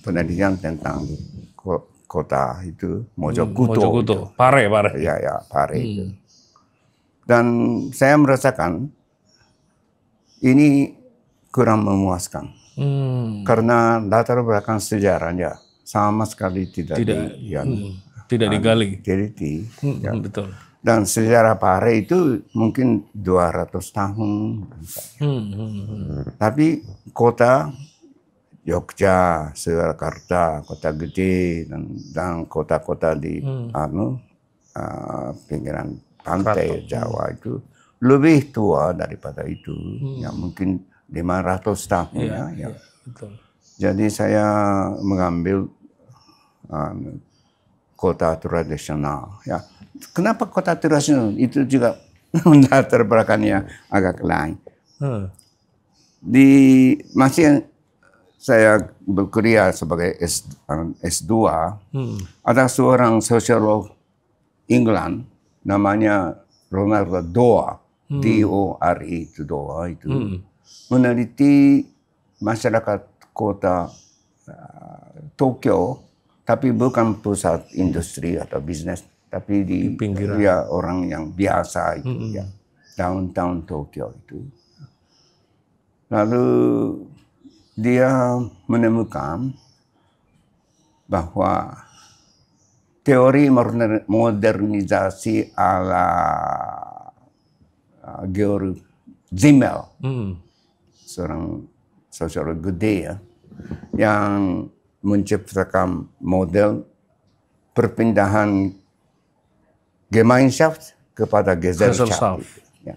penelitian tentang kota itu Mojokuto. Pare. Ya, Pare itu. Dan saya merasakan ini kurang memuaskan. Karena latar belakang sejarahnya sama sekali tidak digali. Ya. Betul. Dan sejarah Pare itu mungkin 200 tahun. Tapi kota Jogja, Surakarta, kota gede dan kota-kota di pinggiran pantai Jawa itu lebih tua daripada itu. Ya, mungkin 500 tahun ya. Betul. Jadi saya mengambil kota tradisional. Ya, kenapa kota tradisional? Itu juga latar belakangnya agak lain. Masih saya berkuliah sebagai S2, ada seorang sosiolog England namanya Ronald Dore, D-O-R-E itu Dore itu, meneliti masyarakat kota Tokyo, tapi bukan pusat industri atau bisnis, tapi di pinggiran. Ya, orang yang biasa itu, ya, downtown Tokyo itu. Lalu dia menemukan bahwa teori modernisasi ala Georg Simmel, seorang sosiolog gede ya, yang menciptakan model perpindahan Gemeinschaft kepada Gesellschaft. Ya.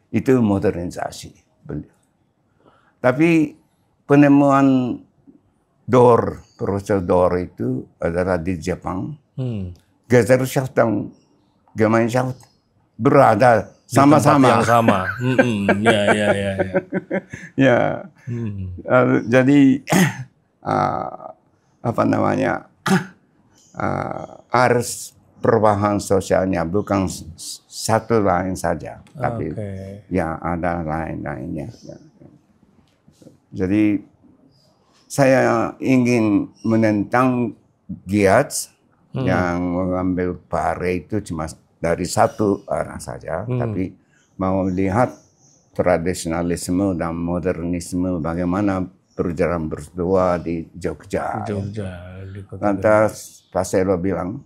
Itu modernisasi beliau. Tapi penemuan proses Door itu adalah di Jepang. Gesellschaft dan Gemeinschaft berada sama-sama. Yang sama. Ya. Jadi apa namanya? Arus perubahan sosialnya bukan satu lain saja, tapi ya ada lain-lainnya. Jadi saya ingin menentang Giats yang mengambil pare itu cuma dari satu arah saja, tapi mau lihat tradisionalisme dan modernisme bagaimana berjalan berdua di Jogja. Lantas Pak Selo bilang,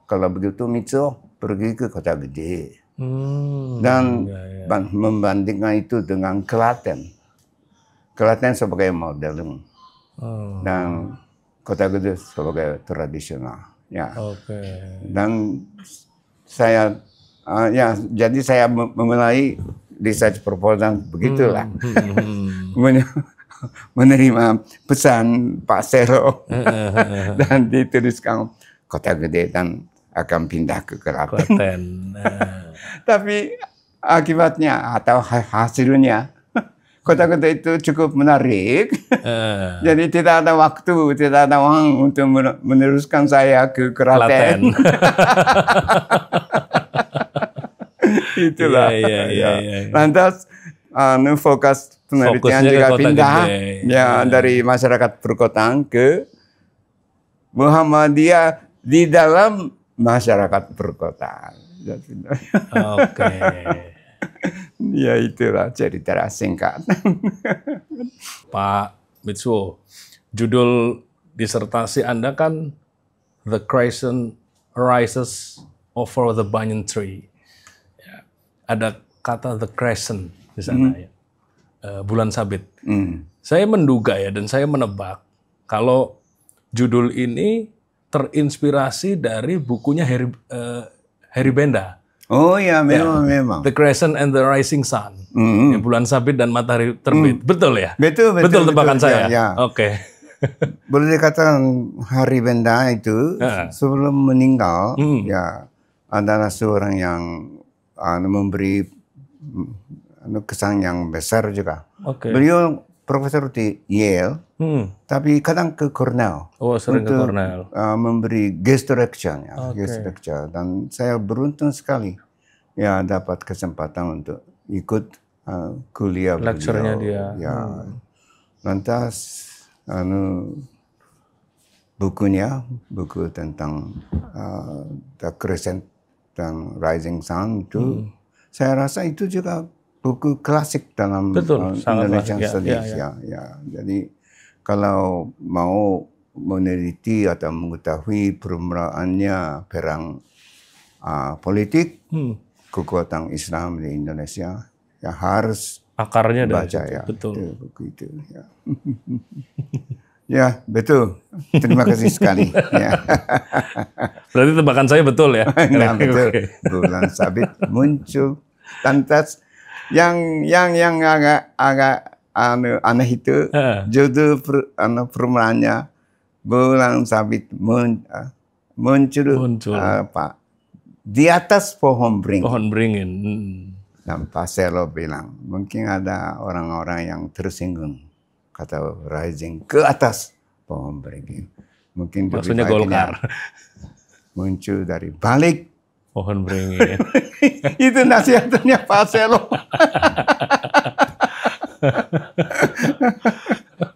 kalau begitu Mitsuo pergi ke kota gede. Dan membandingkan itu dengan Klaten. Klaten sebagai modern. Dan kota gede sebagai tradisional. Ya. Dan saya, jadi saya memulai research proposal begitulah. Menerima pesan Pak Selo dan dituliskan kota gede dan akan pindah ke Klaten. Tapi akibatnya atau hasilnya kota gede itu cukup menarik. Jadi tidak ada waktu, tidak ada uang untuk meneruskan saya ke Klaten. Itulah. Lantas fokus penelitian juga pindah dari masyarakat perkotaan ke Muhammadiyah di dalam masyarakat perkotaan. Ya itulah cerita singkat. Pak Mitsuo, judul disertasi Anda kan The Crescent Rises Over the Banyan Tree. Ya, ada kata The Crescent di sana ya. Bulan sabit. Saya menduga ya dan saya menebak kalau judul ini terinspirasi dari bukunya Harry Benda. Oh ya, memang. The Crescent and the Rising Sun. Ya, bulan sabit dan matahari terbit. Betul ya? Betul tebakan saya. Ya. Oke. Boleh dikatakan Harry Benda itu sebelum meninggal ya adalah seorang yang memberi kesan yang besar juga. Beliau profesor di Yale, tapi kadang ke Cornell. Sering ke Cornell. Memberi guest lecture, dan saya beruntung sekali ya dapat kesempatan untuk ikut kuliah lecture-nya dia. Ya. Lantas buku tentang The Crescent dan Rising Sun itu saya rasa itu juga buku klasik dalam Indonesian Studies. Ya. Jadi kalau mau meneliti atau mengetahui permulaannya perang politik kekuatan Islam di Indonesia, ya harus akarnya baca dari ya. Betul. Itu, buku itu. Ya. Ya betul. Terima kasih sekali. Ya. Berarti tebakan saya betul ya. Nah, betul. Bulan sabit muncul. Lantas yang agak aneh itu judul permulaannya bulan sabit muncul di atas pohon beringin. Pohon beringin. Dan Pak Selo bilang mungkin ada orang-orang yang tersinggung kata rising ke atas pohon beringin. Mungkin maksudnya Golkar muncul dari balik pohon beringin. Itu nasihatnya Pak Selo.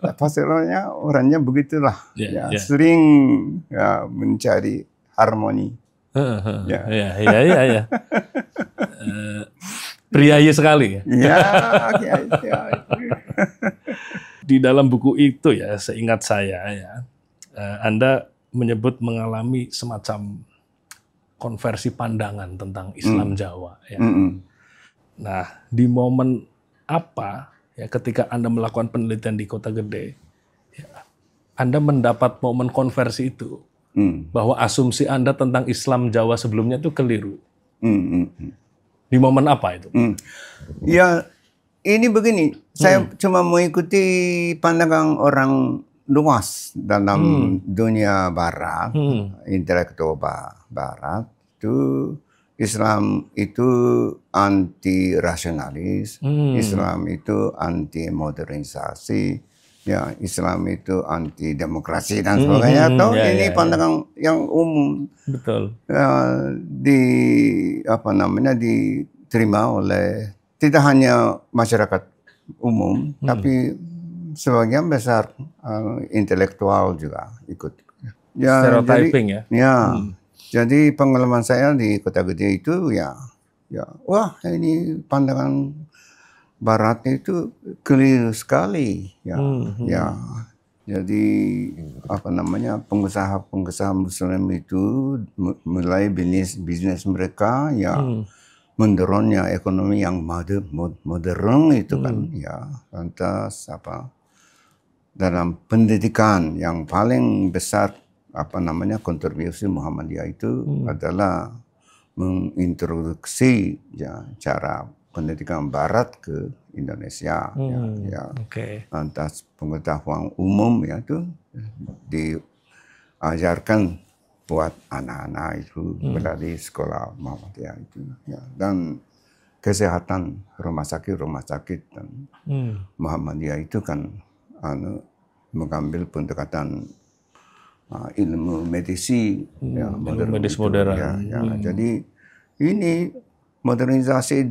Pak Selonya orangnya begitulah. Sering mencari harmoni. Ya. Priayi sekali. Ya. Di dalam buku itu ya, seingat saya ya, Anda menyebut mengalami semacam konversi pandangan tentang Islam Jawa. Ya. Nah, di momen apa ya ketika Anda melakukan penelitian di Kota Gede, ya, Anda mendapat momen konversi itu bahwa asumsi Anda tentang Islam Jawa sebelumnya itu keliru. Di momen apa itu? Ya, ini begini, saya cuma mengikuti pandangan orang luas dalam dunia barat, intelektual barat, itu Islam itu anti rasionalis, Islam itu anti modernisasi, ya Islam itu anti demokrasi dan sebagainya. Atau ini pandangan yang umum. Betul. Diterima oleh tidak hanya masyarakat umum, tapi sebagian besar intelektual juga ikut. Ya, stereotyping jadi pengalaman saya di Kota Gede itu wah ini pandangan Barat itu keliru sekali. Jadi pengusaha Muslim itu mulai bisnis mereka mendorongnya ekonomi yang modern itu kan lantas dalam pendidikan yang paling besar kontribusi Muhammadiyah itu adalah mengintroduksi cara pendidikan Barat ke Indonesia. Lantas pengetahuan umum itu diajarkan buat anak-anak itu berada di sekolah Muhammadiyah itu. Dan kesehatan rumah sakit dan Muhammadiyah itu kan mengambil pendekatan ilmu medisi, medis modern. Jadi ini modernisasi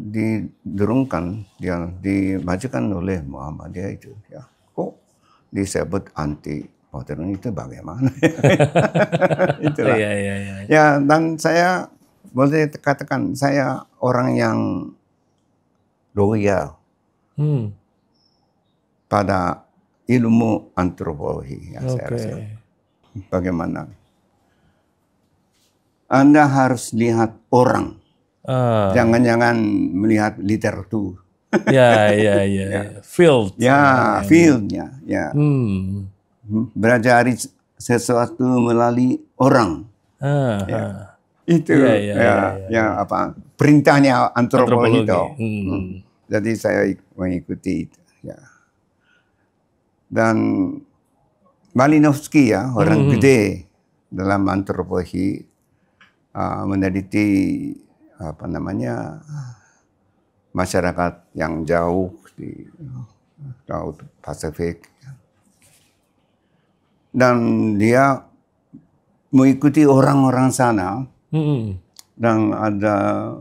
didorongkan, dimajukan oleh Muhammadiyah itu. Kok disebut anti modern itu bagaimana? Itulah. Ya, dan saya boleh katakan saya orang yang loyal pada ilmu antropologi. Saya rasa. Bagaimana? Anda harus lihat orang. Jangan-jangan melihat literatur. Field. Fieldnya. Belajar sesuatu melalui orang. Itu perintahnya antropologi itu. Jadi saya mengikuti itu. Dan Malinowski orang gede dalam antropologi meneliti masyarakat yang jauh di Laut Pasifik. Dan dia mengikuti orang-orang sana. Dan ada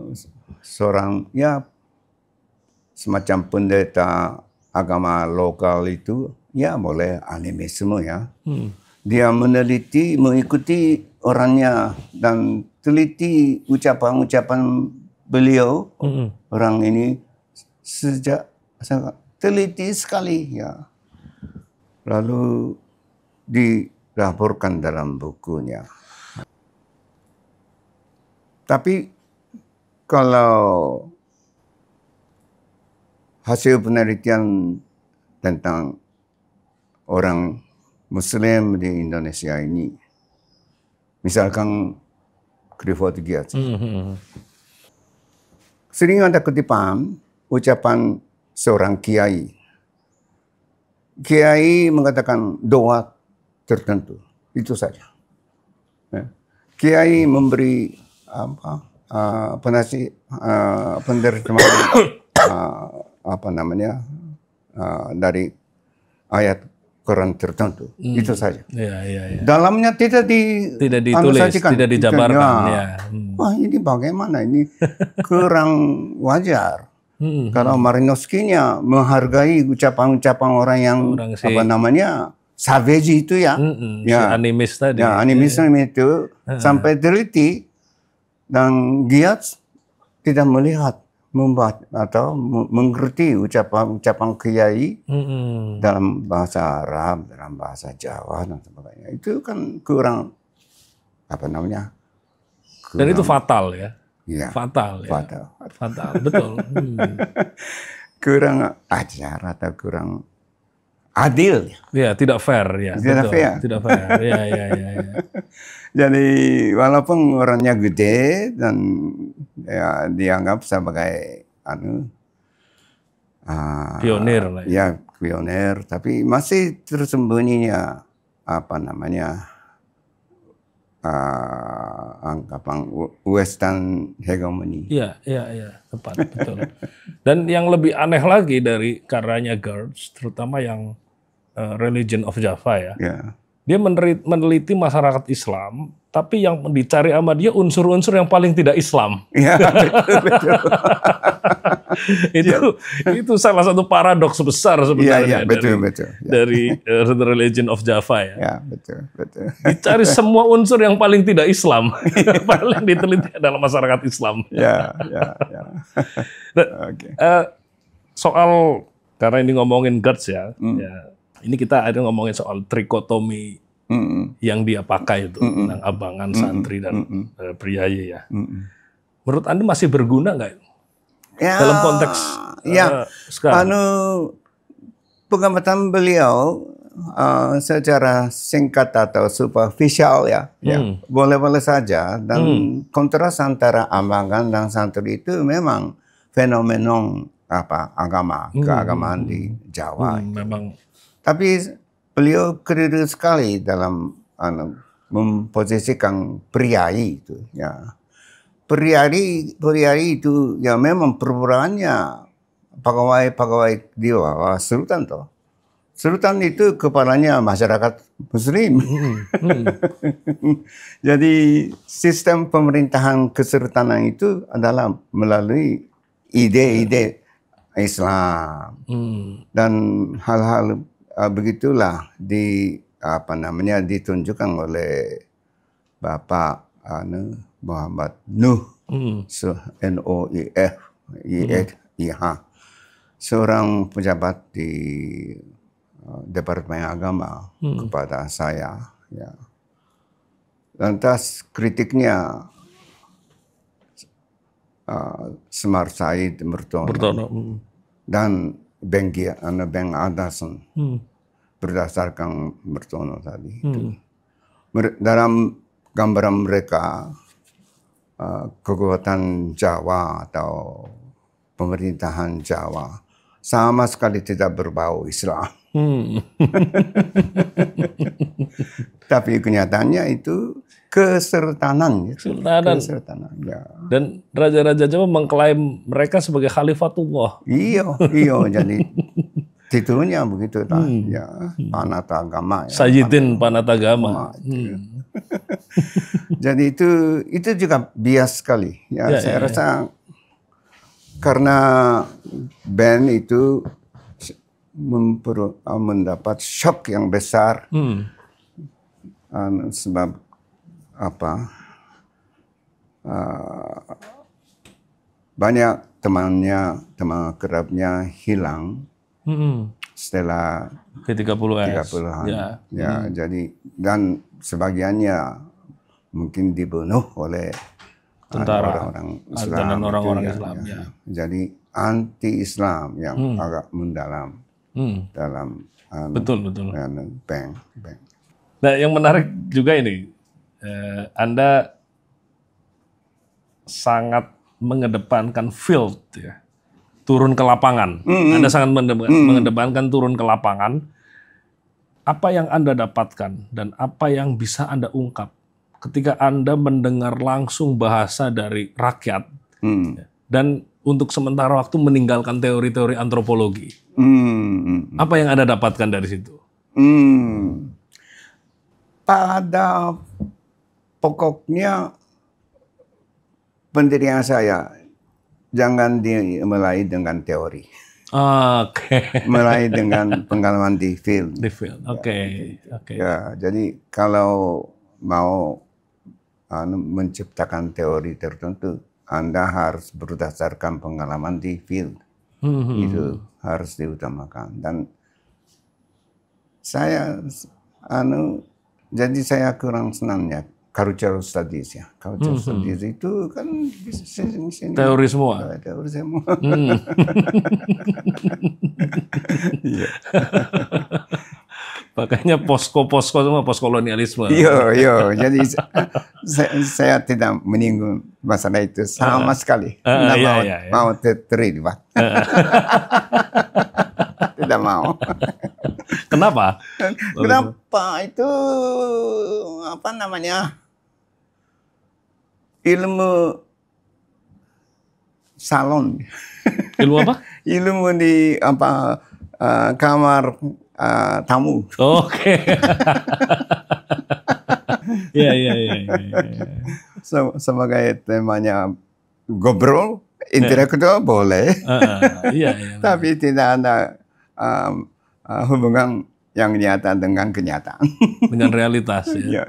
seorang semacam pendeta agama lokal itu boleh animisme dia meneliti, mengikuti orangnya dan teliti ucapan-ucapan beliau. Orang ini teliti sekali lalu dilaporkan dalam bukunya. Tapi kalau hasil penelitian tentang orang Muslim di Indonesia ini, misalkan Clifford Geertz, sering ada kutipan ucapan seorang kiai. Kiai mengatakan doa tertentu, itu saja. Kiai memberi penerimaan dari ayat Quran tertentu, itu saja. Dalamnya tidak ditulis, tidak dijabarkan. Wah, ini bagaimana? Ini kurang wajar. Kalau Malinowski-nya menghargai ucapan-ucapan orang yang savage itu si animis tadi. Animis itu sampai teliti, dan Geertz tidak melihat, membaca atau mengerti ucapan kiai dalam bahasa Arab, dalam bahasa Jawa dan sebagainya. Itu kan kurang dan itu fatal fatal, betul. Kurang ajar atau kurang adil. Ya, tidak fair ya. Tidak betul. fair. Tidak fair. Ya. Jadi walaupun orangnya gede dan ya dianggap sebagai pionir lah ya. Ya, pionir, tapi masih tersembunyinya apa namanya anggapan Western hegemony. Iya, tepat, betul. Dan yang lebih aneh lagi dari karyanya Gertz, terutama yang Religion of Java ya. Dia meneliti masyarakat Islam, tapi yang dicari sama dia unsur-unsur yang paling tidak Islam. Iya, betul. itu salah satu paradoks besar sebenarnya betul. dari The Religion of Java ya. Ya, betul. Dicari semua unsur yang paling tidak Islam, paling diteliti adalah masyarakat Islam. Ya. Okay. Soal karena ini ngomongin Gertz ya. Ini kita ada ngomongin soal trikotomi yang dia pakai itu tentang abangan, santri dan priayi ya. Menurut Anda masih berguna nggak dalam konteks sekarang? Pengamatan beliau secara singkat atau superficial ya, boleh-boleh saja, dan kontras antara abangan dan santri itu memang fenomenon keagamaan di Jawa. Memang. Tapi beliau keliru sekali dalam memposisikan priayi itu. Ya. Priayi itu ya memang perburuannya pegawai di bawah sultan toh. Sultan itu kepalanya masyarakat Muslim. Jadi sistem pemerintahan kesultanan itu adalah melalui ide-ide Islam dan hal-hal begitulah ditunjukkan oleh Bapak Muhammad Nuh, N-O-I-F-I-H, seorang pejabat di Departemen Agama kepada saya. Ya. Lantas kritiknya Semar Said Mertono dan Beng Anderson berdasarkan Mertono tadi. Dalam gambaran mereka kekuatan Jawa atau pemerintahan Jawa sama sekali tidak berbau Islam. Tapi kenyataannya itu kesultanan. Ya. Dan raja-raja Jawa mengklaim mereka sebagai khalifatullah. Iya, jadi titelnya begitu ya, Panatagama. Ya, Sayyidin Panatagama. Jadi itu juga bias sekali. Ya, saya rasa karena band itu mendapat shock yang besar sebab banyak teman kerabnya hilang setelah P30-an. Jadi dan sebagiannya mungkin dibunuh oleh tentara orang-orang Islam dan orang-orang Islam. Ya. Jadi anti-Islam yang agak mendalam dalam betul. Bang. Nah, yang menarik juga ini, Anda sangat mengedepankan field ya, turun ke lapangan. Anda sangat mengedepankan turun ke lapangan. Apa yang Anda dapatkan dan apa yang bisa Anda ungkap ketika Anda mendengar langsung bahasa dari rakyat dan untuk sementara waktu meninggalkan teori-teori antropologi? Apa yang Anda dapatkan dari situ? Pada pokoknya pendirian saya jangan dimulai dengan teori. Mulai dengan pengalaman di field. Oke. Ya, jadi kalau mau menciptakan teori tertentu, Anda harus berdasarkan pengalaman di field. Itu harus diutamakan. Dan saya jadi saya kurang senangnya cultural studies ya. Cultural studies itu kan sini. Teori semua. Teori semua. Makanya posko-posko semua, postkolonialisme. Iya. Jadi saya tidak menyinggung masalah itu sama sekali. Tidak mau terlibat. Tidak mau. Kenapa? Kenapa? Itu apa namanya? Ilmu salon. Ilmu apa? Ilmu di kamar tamu. Oke. Iya. Sebagai temanya ngobrol, intelektual boleh. Iya. Tapi tidak ada hubungan yang nyata dengan kenyataan. Dengan realitas ya. Iya.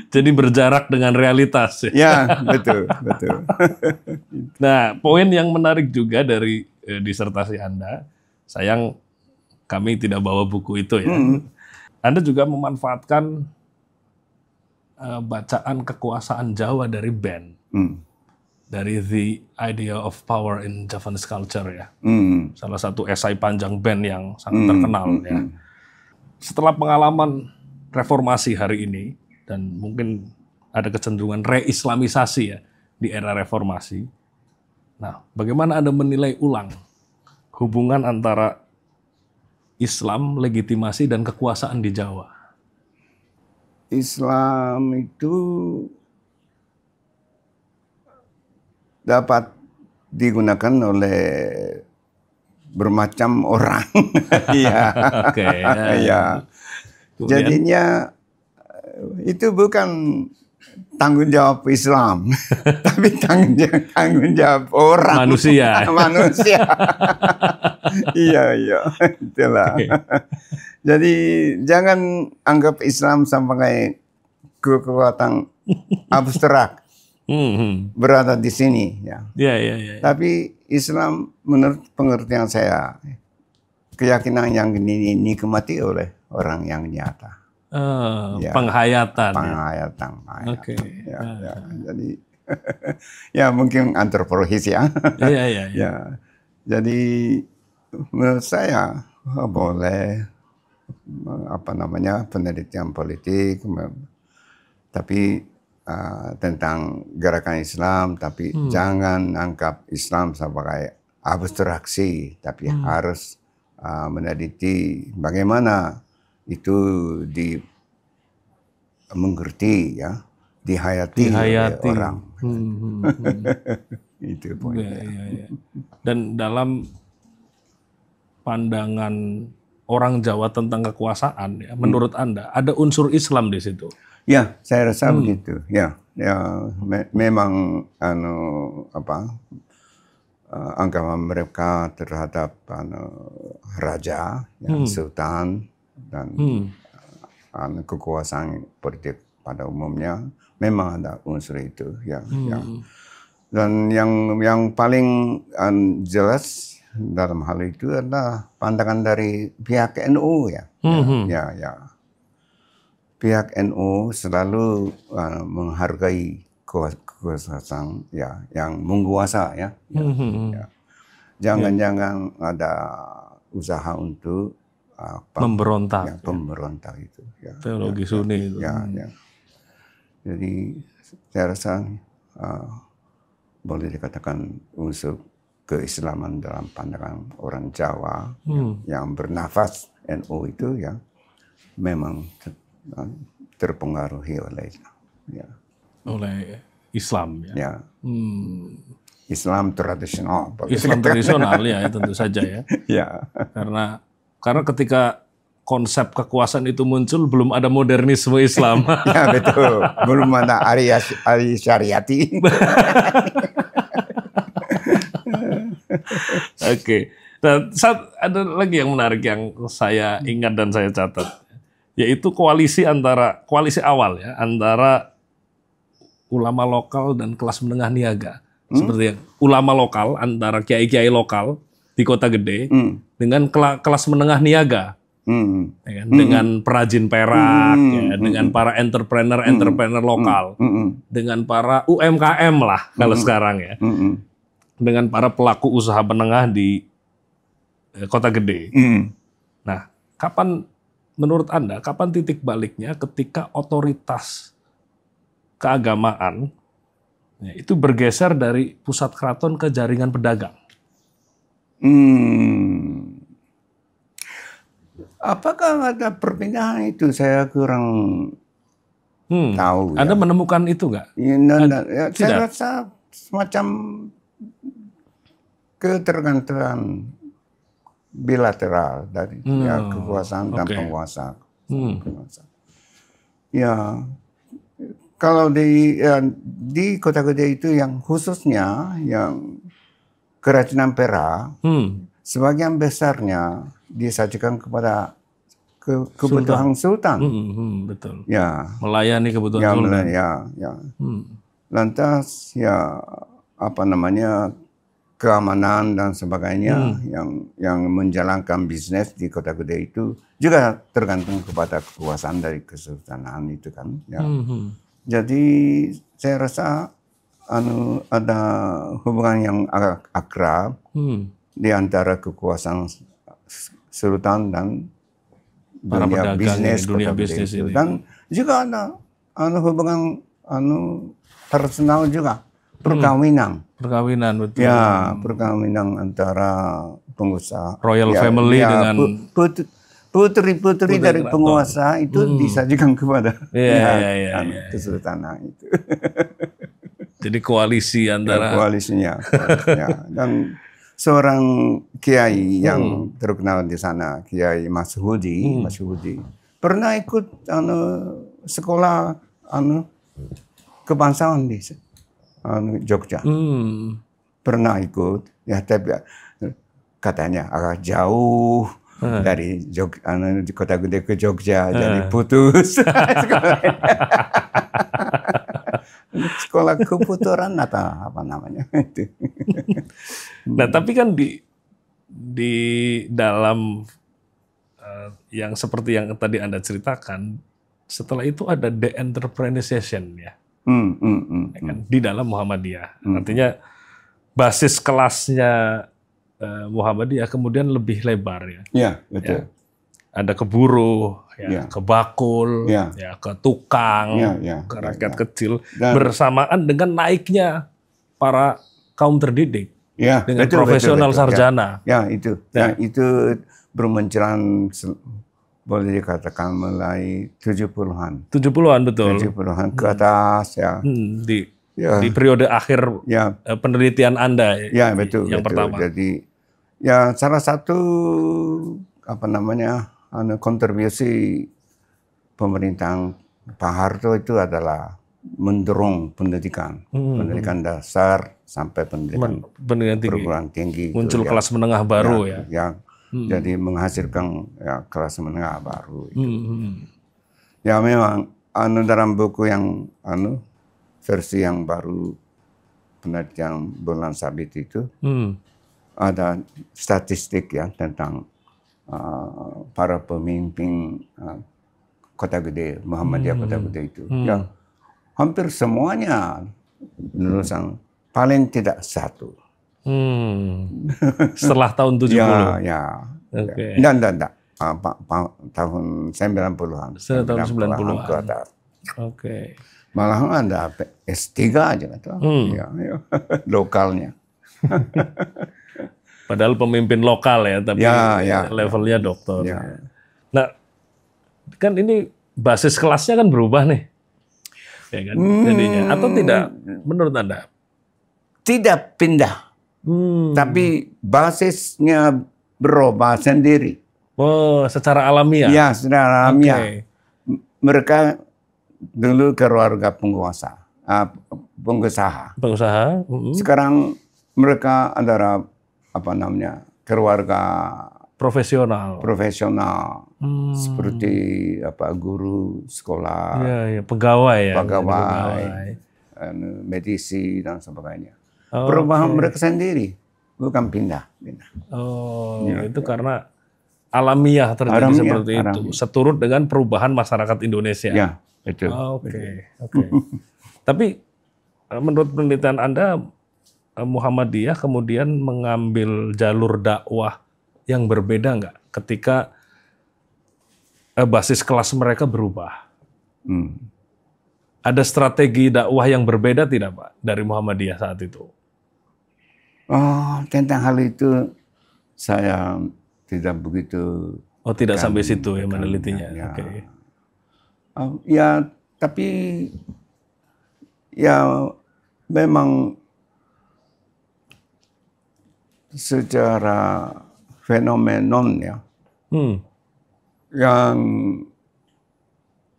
Jadi berjarak dengan realitas ya. Ya, betul. Nah, poin yang menarik juga dari disertasi Anda, sayang kami tidak bawa buku itu ya. Anda juga memanfaatkan bacaan kekuasaan Jawa dari Ben. Dari The Idea of Power in Javanese Culture ya. Salah satu esai panjang Ben yang sangat terkenal ya. Setelah pengalaman reformasi hari ini, dan mungkin ada kecenderungan reislamisasi ya di era reformasi. Nah, bagaimana Anda menilai ulang hubungan antara Islam, legitimasi, dan kekuasaan di Jawa? Islam itu dapat digunakan oleh bermacam orang. Iya. Oke. Ya. Jadinya itu bukan tanggung jawab Islam, tapi tanggung jawab orang. Manusia. Manusia. Iya. Itulah. Okay. Jadi jangan anggap Islam sebagai kekuatan abstrak. Berada di sini ya. Iya. Tapi Islam menurut pengertian saya keyakinan yang dinikmati oleh orang yang nyata. Penghayatan. Oke. Ya. Jadi ya mungkin antropologis ya. Iya. Ya. Jadi menurut saya boleh penelitian politik, tapi tentang gerakan Islam, tapi jangan anggap Islam sebagai abstraksi, tapi harus meneliti bagaimana itu mengerti ya, dihayati oleh orang. Itu poinnya. Ya. Dan dalam pandangan orang Jawa tentang kekuasaan ya, menurut Anda ada unsur Islam di situ? Ya, saya rasa begitu. Ya, memang anggapan mereka terhadap raja, sultan, dan kekuasaan politik pada umumnya memang ada unsur itu. Dan yang paling jelas dalam hal itu adalah pandangan dari pihak NU ya. Pihak NU selalu menghargai kekuasaan ya yang menguasa ya. Jangan ada usaha untuk memberontak. Ya, pemberontak itu. Ya, teologi Sunni itu. Ya. Jadi saya rasa boleh dikatakan unsur keislaman dalam pandangan orang Jawa yang bernafas NU itu ya memang terpengaruhi oleh Islam. Ya. Oleh Islam ya. Ya. Islam tradisional. Islam tradisional ya tentu saja ya. Ya. Karena ketika konsep kekuasaan itu muncul belum ada modernisme Islam. Ya betul. Belum ada Ari Syariati. Oke. Nah, ada lagi yang menarik yang saya ingat dan saya catat, yaitu koalisi awal ya antara ulama lokal dan kelas menengah niaga. Seperti yang ulama lokal antara kiai-kiai lokal di kota gede dengan kelas menengah niaga. Ya kan? Dengan perajin perak, ya, dengan para entrepreneur lokal, dengan para UMKM lah kalau sekarang ya, dengan para pelaku usaha menengah di kota gede. Nah, kapan menurut Anda, kapan titik baliknya ketika otoritas keagamaan ya, itu bergeser dari pusat keraton ke jaringan pedagang? Apakah ada perpindahan itu? Saya kurang tahu. Anda menemukan itu nggak? Ya, saya rasa semacam ketergantungan bilateral dari kekuasaan dan penguasa. Ya, kalau di kota gede itu yang khususnya yang kerajinan perak, sebagian besarnya disajikan kepada kebutuhan sultan. Betul. Ya. Melayani kebutuhan sultan. Ya. Lantas ya apa namanya keamanan dan sebagainya yang menjalankan bisnis di kota gede itu juga tergantung kepada kekuasaan dari kesultanan itu kan. Ya. Jadi saya rasa ada hubungan yang agak akrab di antara kekuasaan sultan dan dunia bisnis dunia bisnis ini. Dan juga ada hubungan personal juga, perkawinan. Perkawinan, betul. Ya, perkawinan antara pengusaha. Royal family dengan putri-putri dari penguasa itu disajikan kepada kesultanan itu. Jadi koalisi antara koalisinya. Dan seorang kiai yang terkenal di sana, Kiai Mas Hudi, pernah ikut sekolah kebangsaan di Jogja. Pernah ikut, ya tapi katanya agak jauh dari kota gede ke Jogja, jadi putus. Sekolah keputuran atau apa namanya itu. Nah, tapi kan di dalam yang seperti yang tadi Anda ceritakan, setelah itu ada de-entrepreneurship ya. Kan, di dalam Muhammadiyah. Artinya basis kelasnya Muhammadiyah kemudian lebih lebar ya. Iya, betul. Ya. Ada ke buruh, ke bakul, ke tukang, ke rakyat kecil, dan bersamaan dengan naiknya para kaum terdidik dengan profesional sarjana. Ya, itu. Ya, itu bermunculan boleh dikatakan mulai 70-an. 70-an, betul. 70-an ke atas ya. Di periode akhir penelitian Anda betul, yang pertama. Jadi ya salah satu kontribusi pemerintahan Pak Harto itu adalah mendorong pendidikan dasar sampai pendidikan perguruan tinggi. Muncul kelas menengah baru jadi menghasilkan kelas menengah baru itu. Ya memang dalam buku yang versi yang baru penelitian Bulan Sabit itu ada statistik tentang para pemimpin kota gede, Muhammadiyah kota gede itu. Ya, hampir semuanya lulusan paling tidak satu. Setelah tahun 70. Ya. Okay. Enggak. Tahun 90-an. Tahun 90-an. Ke atas. Oke. Malahan ada S3 aja gitu. Lokalnya. Padahal pemimpin lokal ya, tapi levelnya doktor. Ya. Nah, kan ini basis kelasnya kan berubah nih. Ya kan? Jadinya. Atau tidak menurut Anda? Tidak pindah. Tapi basisnya berubah sendiri. Oh, secara alamiah? Ya, secara alamiah. Okay. Mereka dulu keluarga penguasa, pengusaha. Sekarang mereka adalah keluarga profesional. Seperti guru sekolah, pegawai, medisi dan sebagainya. Perubahan mereka sendiri, bukan pindah. Itu karena alamiah terjadi seperti itu, seturut dengan perubahan masyarakat Indonesia. Ya, betul. Oke. Tapi menurut penelitian Anda, Muhammadiyah kemudian mengambil jalur dakwah yang berbeda nggak ketika basis kelas mereka berubah. Ada strategi dakwah yang berbeda tidak Pak dari Muhammadiyah saat itu? Oh, tentang hal itu saya tidak begitu. Oh, tidak sampai situ ya menelitinya. Ya. Oke. Ya, tapi ya memang secara fenomenon ya, yang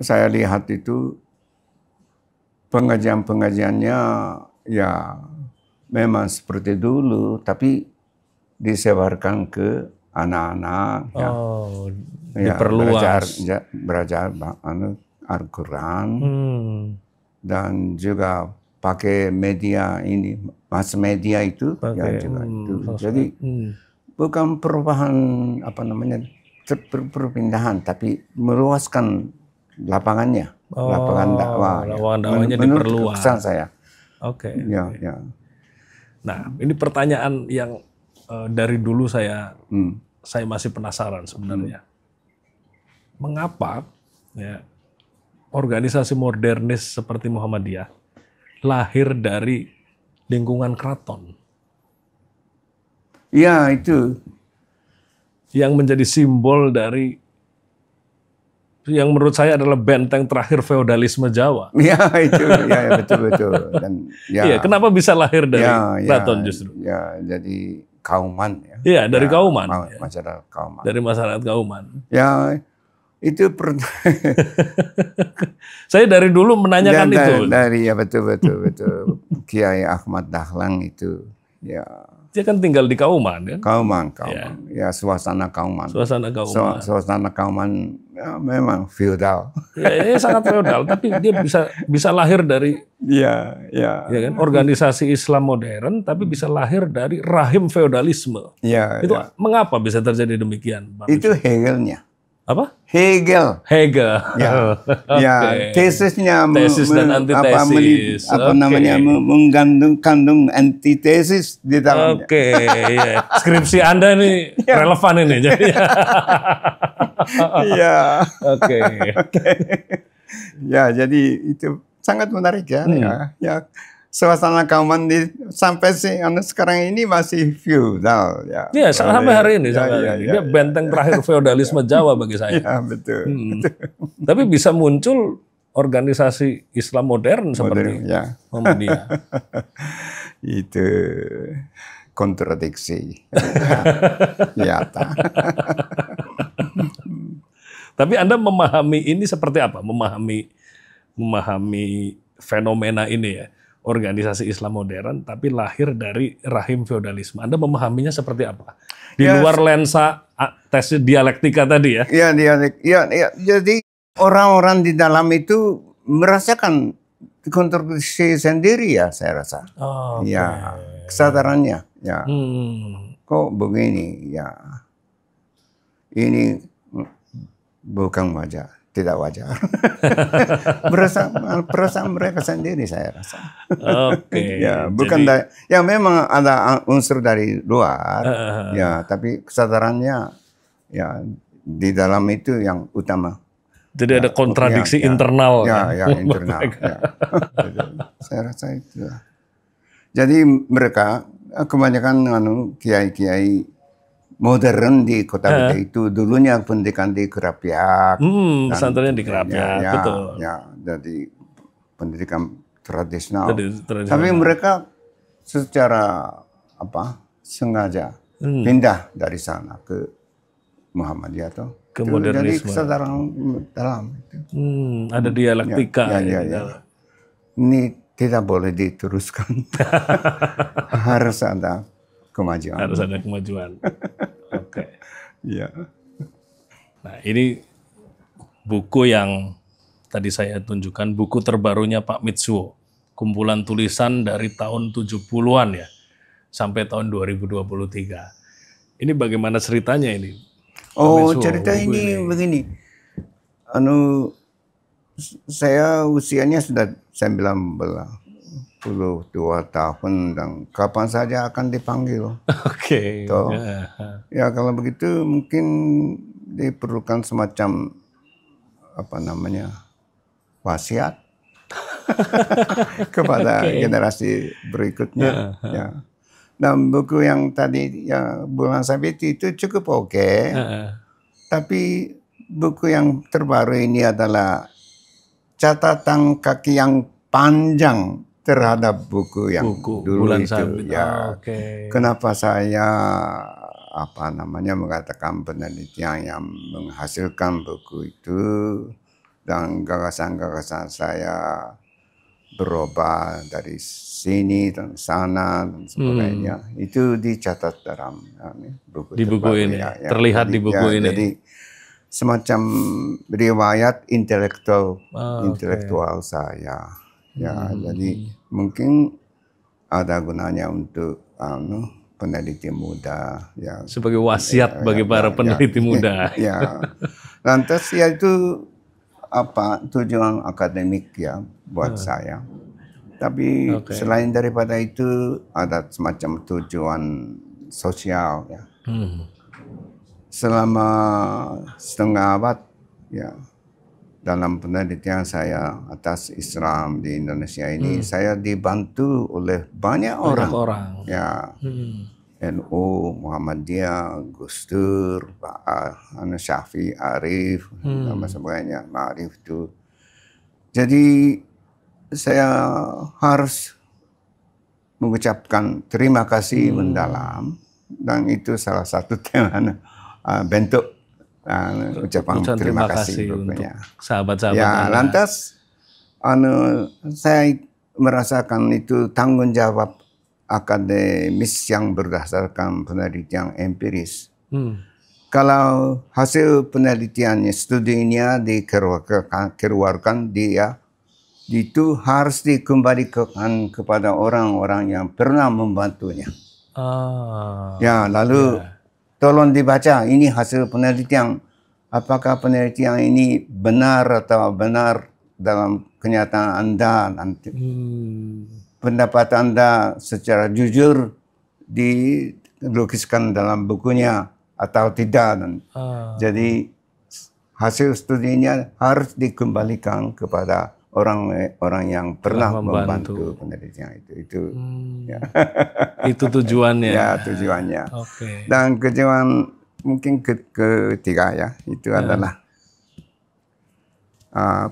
saya lihat itu pengajian-pengajiannya ya memang seperti dulu, tapi disebarkan ke anak-anak. Ya. Oh, Ya, diperluas. belajar Al-Quran dan juga pakai media ini, mass media itu, ya juga itu. Jadi bukan perubahan perpindahan, tapi meluaskan lapangannya, lapangan dakwah. Lapangan dakwahnya diperluas. Kesan saya. Oke. Ya. Nah, ini pertanyaan yang dari dulu saya masih penasaran sebenarnya. Mengapa ya, organisasi modernis seperti Muhammadiyah lahir dari lingkungan keraton? Ya, itu. Yang menjadi simbol dari yang menurut saya adalah benteng terakhir feodalisme Jawa. Ya, itu. Ya, betul. Dan iya, kenapa bisa lahir dari keraton justru? Ya, jadi Kauman. Iya, dari Kauman. Masyarakat Kauman. Dari masyarakat Kauman. Ya, itu saya dari dulu menanyakan itu. Ya betul. Kiai Ahmad Dahlan itu, ya. Dia kan tinggal di Kauman, kan? Kauman. Ya, suasana Kauman. Suasana Kauman ya, memang feodal. Ya, sangat feodal, tapi dia bisa lahir dari ya kan, organisasi Islam modern, tapi bisa lahir dari rahim feodalisme. Ya, itu mengapa bisa terjadi demikian, Pak? Itu Hegelnya. Apa? Hegel. Ya. Tesis dan antitesis. Mengandung antitesis di dalamnya. Oke, ya. Skripsi Anda nih relevan ini. Iya. Oke. Ya, jadi itu sangat menarik ya. Ya. Suasana Kauman sampai sekarang ini masih feudal. Ya, sampai hari ini. Dia benteng terakhir feodalisme Jawa bagi saya. Ya, betul. Tapi bisa muncul organisasi Islam modern seperti Muhammadiyah. Itu kontradiksi. Nyata. Tapi Anda memahami ini seperti apa? Memahami fenomena ini ya. Organisasi Islam modern, tapi lahir dari rahim feodalisme. Anda memahaminya seperti apa? Di luar lensa tes dialektika tadi ya? Iya. Jadi orang-orang di dalam itu merasakan kontribusi sendiri ya, saya rasa. Ya, kesadarannya. Ya. Kok begini? Ya, ini bukan wajar. Tidak wajar. Perasaan mereka sendiri, saya rasa. Oke. Ya, bukan ya memang ada unsur dari luar. Ya, tapi kesadarannya ya di dalam itu yang utama. Jadi ada kontradiksi internal. Ya, internal. Ya. Saya rasa itu. Jadi mereka kebanyakan kiai-kiai modern di kota Beta itu dulunya pendidikan di Kerapiak. Pesantrennya di Kerapiak, betul. Ya, jadi pendidikan tradisional. Tapi mereka secara sengaja pindah dari sana ke Muhammadiyah tuh. Ke modernisme. Jadi kesadaran dalam itu. Ada dialektika. Ya. Ini tidak boleh diteruskan. Harus ada kemajuan. Harus ada kemajuan. Oke. Iya. Nah, ini buku yang tadi saya tunjukkan, buku terbarunya Pak Mitsuo. Kumpulan tulisan dari tahun 70-an ya, sampai tahun 2023. Ini bagaimana ceritanya ini? Oh, cerita ini begini. Saya usianya sudah 92 tahun dan kapan saja akan dipanggil. Oke. Ya, kalau begitu mungkin diperlukan semacam wasiat kepada generasi berikutnya. Ya. Dan buku yang tadi yang Bulan Sabit itu cukup oke. Tapi buku yang terbaru ini adalah catatan kaki yang panjang terhadap buku yang dulu Bulan itu. Sabit. Ya. Kenapa saya mengatakan penelitian yang menghasilkan buku itu dan gagasan-gagasan saya berubah dari sini dan sana dan sebagainya. Itu dicatat dalam buku ini. Ya. Terlihat di buku ini. Jadi semacam riwayat intelektual saya. Ya, jadi mungkin ada gunanya untuk peneliti muda. Ya. Sebagai wasiat bagi para peneliti muda. Ya. Lantas ya itu tujuan akademik ya buat saya. Tapi selain daripada itu ada semacam tujuan sosial ya. Selama setengah abad ya dalam penelitian saya atas Islam di Indonesia ini saya dibantu oleh banyak orang. Ya. NU, Muhammadiyah, Gus Dur, Syafi'i, Arif, dan sebagainya, Ma'arif itu. Jadi saya harus mengucapkan terima kasih mendalam, dan itu salah satu bentuk ucapan terima kasih untuk sahabat-sahabat. Ya, lantas saya merasakan itu tanggung jawab akademis yang berdasarkan penelitian empiris. Kalau hasil penelitiannya, studinya dikeluarkan, dia itu harus dikembalikan kepada orang-orang yang pernah membantunya. Ya, lalu tolong dibaca ini hasil penelitian. Apakah penelitian ini benar atau benar dalam kenyataan Anda nanti? Pendapat Anda secara jujur dilukiskan dalam bukunya atau tidak. Jadi hasil studinya harus dikembalikan kepada orang-orang yang pernah membantu penelitian itu. Ya. Itu tujuannya. Ya, tujuannya. Dan tujuan mungkin ketiga ya, itu adalah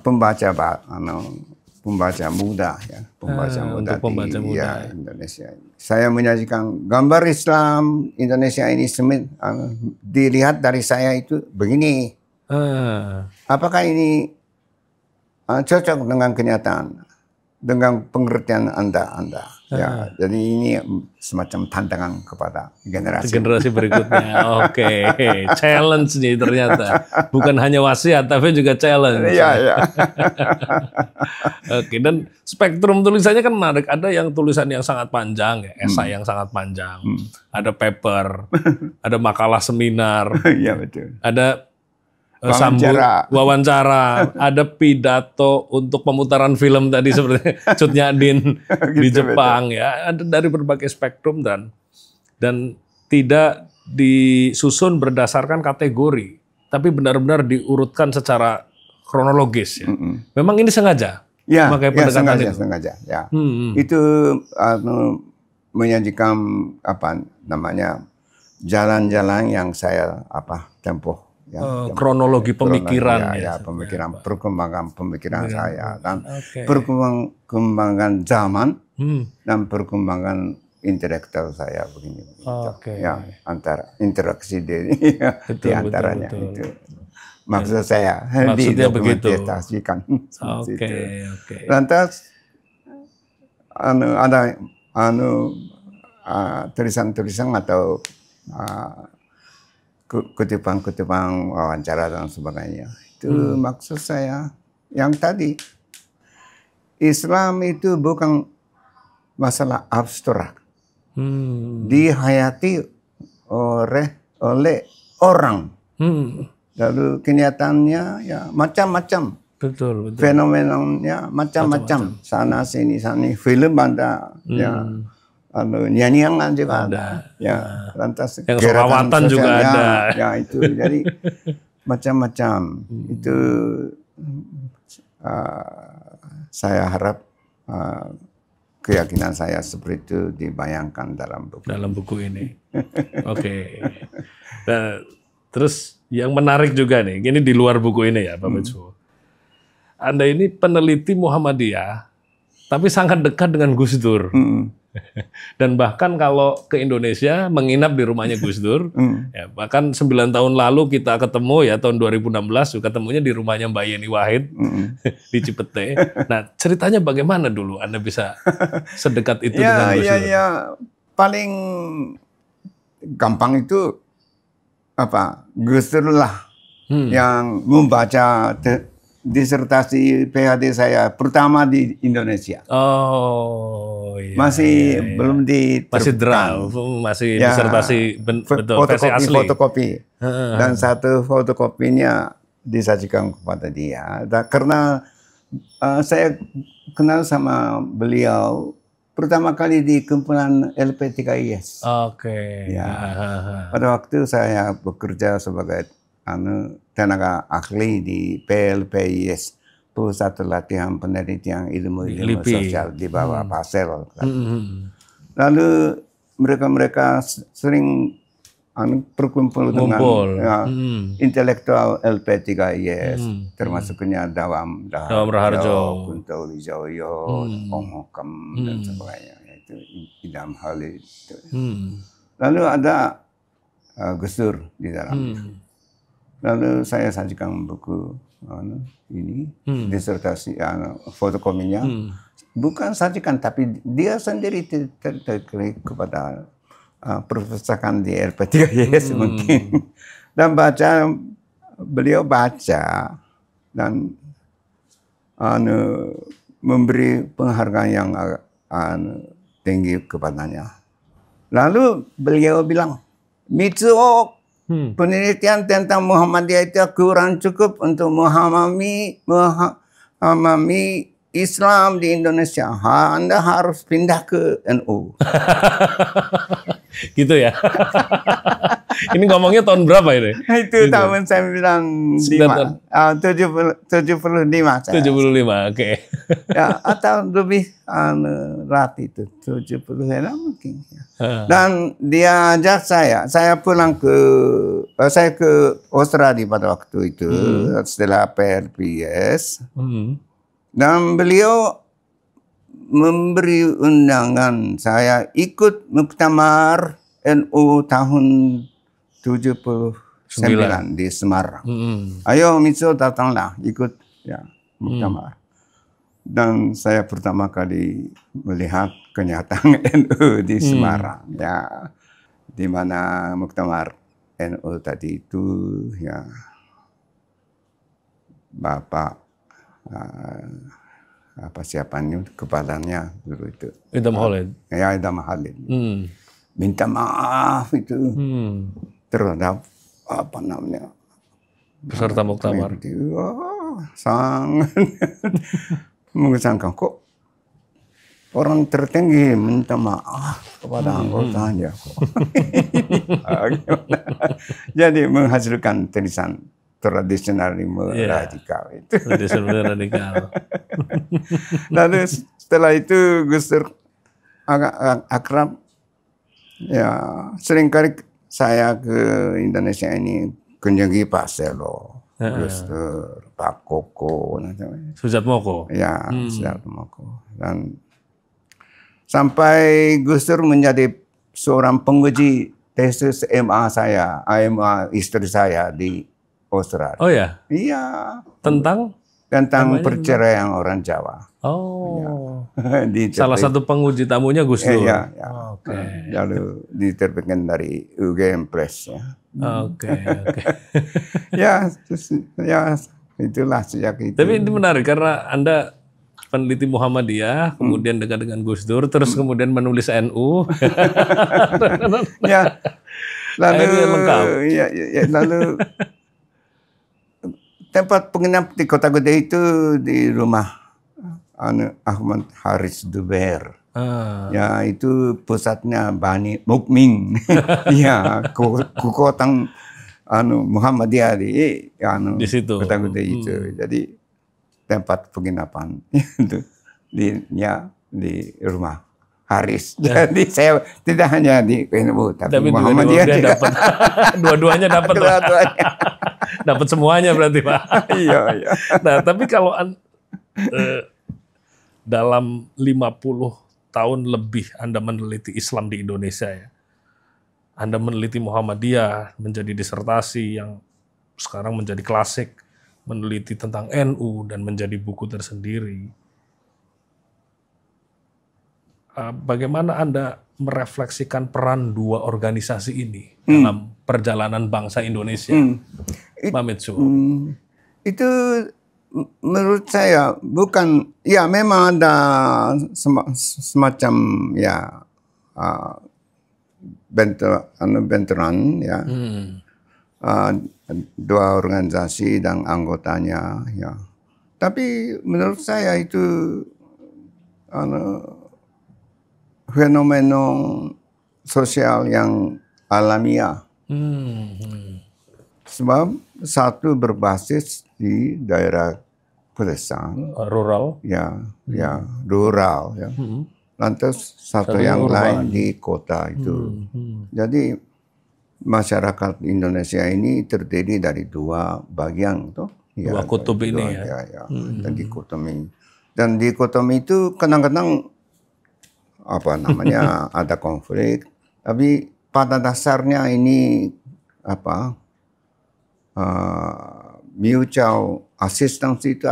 pembaca muda ya, pembaca muda Indonesia. Saya menyajikan gambar Islam Indonesia ini dilihat dari saya itu begini. Apakah ini cocok dengan kenyataan, dengan pengertian Anda? Ya, jadi ini semacam tantangan kepada generasi berikutnya. Challenge nih ternyata. Bukan hanya wasiat tapi juga challenge. Iya. Dan spektrum tulisannya kan menarik. Ada yang tulisan yang sangat panjang, ya, esai yang sangat panjang. Ada paper, ada makalah seminar. Iya, betul. Ada wawancara, ada pidato untuk pemutaran film tadi seperti Cut Nyak-Dien di Jepang, ya, ada dari berbagai spektrum dan tidak disusun berdasarkan kategori, tapi benar-benar diurutkan secara kronologis, ya. Memang ini sengaja, pakai pendekatan itu. Sengaja, ya. Itu menyajikan jalan-jalan yang saya tempuh. Ya, kronologi pemikiran, pemikiran, perkembangan pemikiran saya, dan perkembangan zaman dan perkembangan intelektual saya begini. Ya, antara interaksi di antaranya itu. Maksud saya didokumentasikan. Lantas ada tulisan-tulisan atau kutipan-kutipan wawancara dan sebagainya. Itu maksud saya yang tadi, Islam itu bukan masalah abstrak. Dihayati oleh orang. Lalu kenyataannya ya macam-macam. Betul. Fenomenanya macam-macam. Sana sini, film ada. Ya. Nyanyian juga ada. Ya, lantas yang selawatan juga ada. Ya, itu jadi macam-macam. Itu saya harap keyakinan saya seperti itu dibayangkan dalam buku. Dalam buku ini. Oke. Nah, terus yang menarik juga nih, ini di luar buku ini ya Pak Mitsu. Anda ini peneliti Muhammadiyah, tapi sangat dekat dengan Gus Dur. Dan bahkan kalau ke Indonesia menginap di rumahnya Gus Dur, ya, bahkan 9 tahun lalu kita ketemu ya tahun 2016 ketemunya di rumahnya Mbak Yeni Wahid di Cipete. Nah ceritanya bagaimana dulu Anda bisa sedekat itu dengan Gus Dur? Ya, paling gampang itu Gus Dur lah yang membaca disertasi PhD saya pertama di Indonesia. Oh, iya. Masih belum masih draft, masih disertasi betul versi asli. Fotokopi. Dan satu fotokopinya disajikan kepada dia. Karena saya kenal sama beliau pertama kali di kumpulan LP3IS. Oke. Ya. Pada waktu saya bekerja sebagai tenaga ahli di PLPIS, Pusat Latihan Penelitian Ilmu Sosial di bawah Pasel. Lalu mereka sering berkumpul dengan intelektual LP3IS, termasuknya Dawam Raharjo, Kunto Wijoyo, Ong Hokam dan sebagainya. Itu Idam Halid. Lalu ada Gus Dur di dalam. Lalu saya sajikan buku ini, disertasi fotokopinya. Bukan sajikan, tapi dia sendiri terklik kepada perpustakaan di LP3IS mungkin. Dan beliau baca dan memberi penghargaan yang tinggi kepadanya. Lalu beliau bilang, Mitsuo, penelitian tentang Muhammadiyah itu kurang cukup untuk memahami Islam di Indonesia. Anda harus pindah ke NU. Gitu ya. Ini ngomongnya tahun berapa ini? Itu tahun 95. 75. 75, oke. Ya, atau lebih rat itu 76 mungkin. Dan dia ajak saya pulang saya ke Australia pada waktu itu setelah PLPS. Dan beliau memberi undangan saya ikut muktamar NU tahun 79 di Semarang. Ayo Mitsu datanglah ikut ya muktamar. Dan saya pertama kali melihat kenyataan NU di Semarang ya, di mana muktamar NU tadi itu ya Bapak siapanya kepalanya dulu itu Idam Halid. Ya, Idam Halid. Minta maaf itu terhadap peserta muktamar. Sangat mengesankan, kok orang tertinggi minta maaf kepada anggotanya kok. Jadi menghasilkan tulisan tradisionalisme radikal itu. Tradisionalisme radikal. Lalu setelah itu Gus Dur agak akrab. Ya, seringkali saya ke Indonesia ini kunjungi Pak Selo, Gus Dur, Pak Koko, Sujatmoko. Ya, Sujatmoko. Dan sampai Gus Dur menjadi seorang penguji tesis MA saya, MA istri saya di Australia. Oh ya? Iya. Tentang perceraian orang Jawa. Oh. Ya. Salah satu penguji tamunya Gus Dur. Iya. Oke. Lalu diterbitkan dari UGM Press ya. Oke. Ya itulah sejak itu. Tapi ini menarik karena Anda peneliti Muhammadiyah, kemudian dekat dengan Gus Dur, terus kemudian menulis NU. Ya. Lalu lengkap. Lalu tempat penginap di Kota Gede itu di rumah Ahmad Haris Duber. Ya, itu pusatnya Bani Mukmin. Ya, kekuatan Muhammadiyah di situ. Kota Gede itu. Jadi tempat penginapan itu di rumah Haris. Jadi saya tidak hanya di NU tapi Muhammadiyah juga dapat. Dua-duanya dapat. Dapat semuanya berarti Pak. Iya. Nah tapi kalau dalam 50 tahun lebih Anda meneliti Islam di Indonesia ya, Anda meneliti Muhammadiyah menjadi disertasi yang sekarang menjadi klasik, meneliti tentang NU dan menjadi buku tersendiri. Bagaimana Anda merefleksikan peran dua organisasi ini dalam perjalanan bangsa Indonesia, Pak Mitsu? Itu menurut saya bukan, ya memang ada semacam ya benturan ya, dua organisasi dan anggotanya ya. Tapi menurut saya itu fenomena sosial yang alamiah. Sebab satu berbasis di daerah pedesaan, rural, ya rural, ya. Lantas satu yang lain di kota itu. Jadi masyarakat Indonesia ini terdiri dari dua bagian, toh. Dua kutub ini ya. Dan dikotomi. Dan dikotomi itu kadang-kadang ada konflik, tapi pada dasarnya ini mutual assistance itu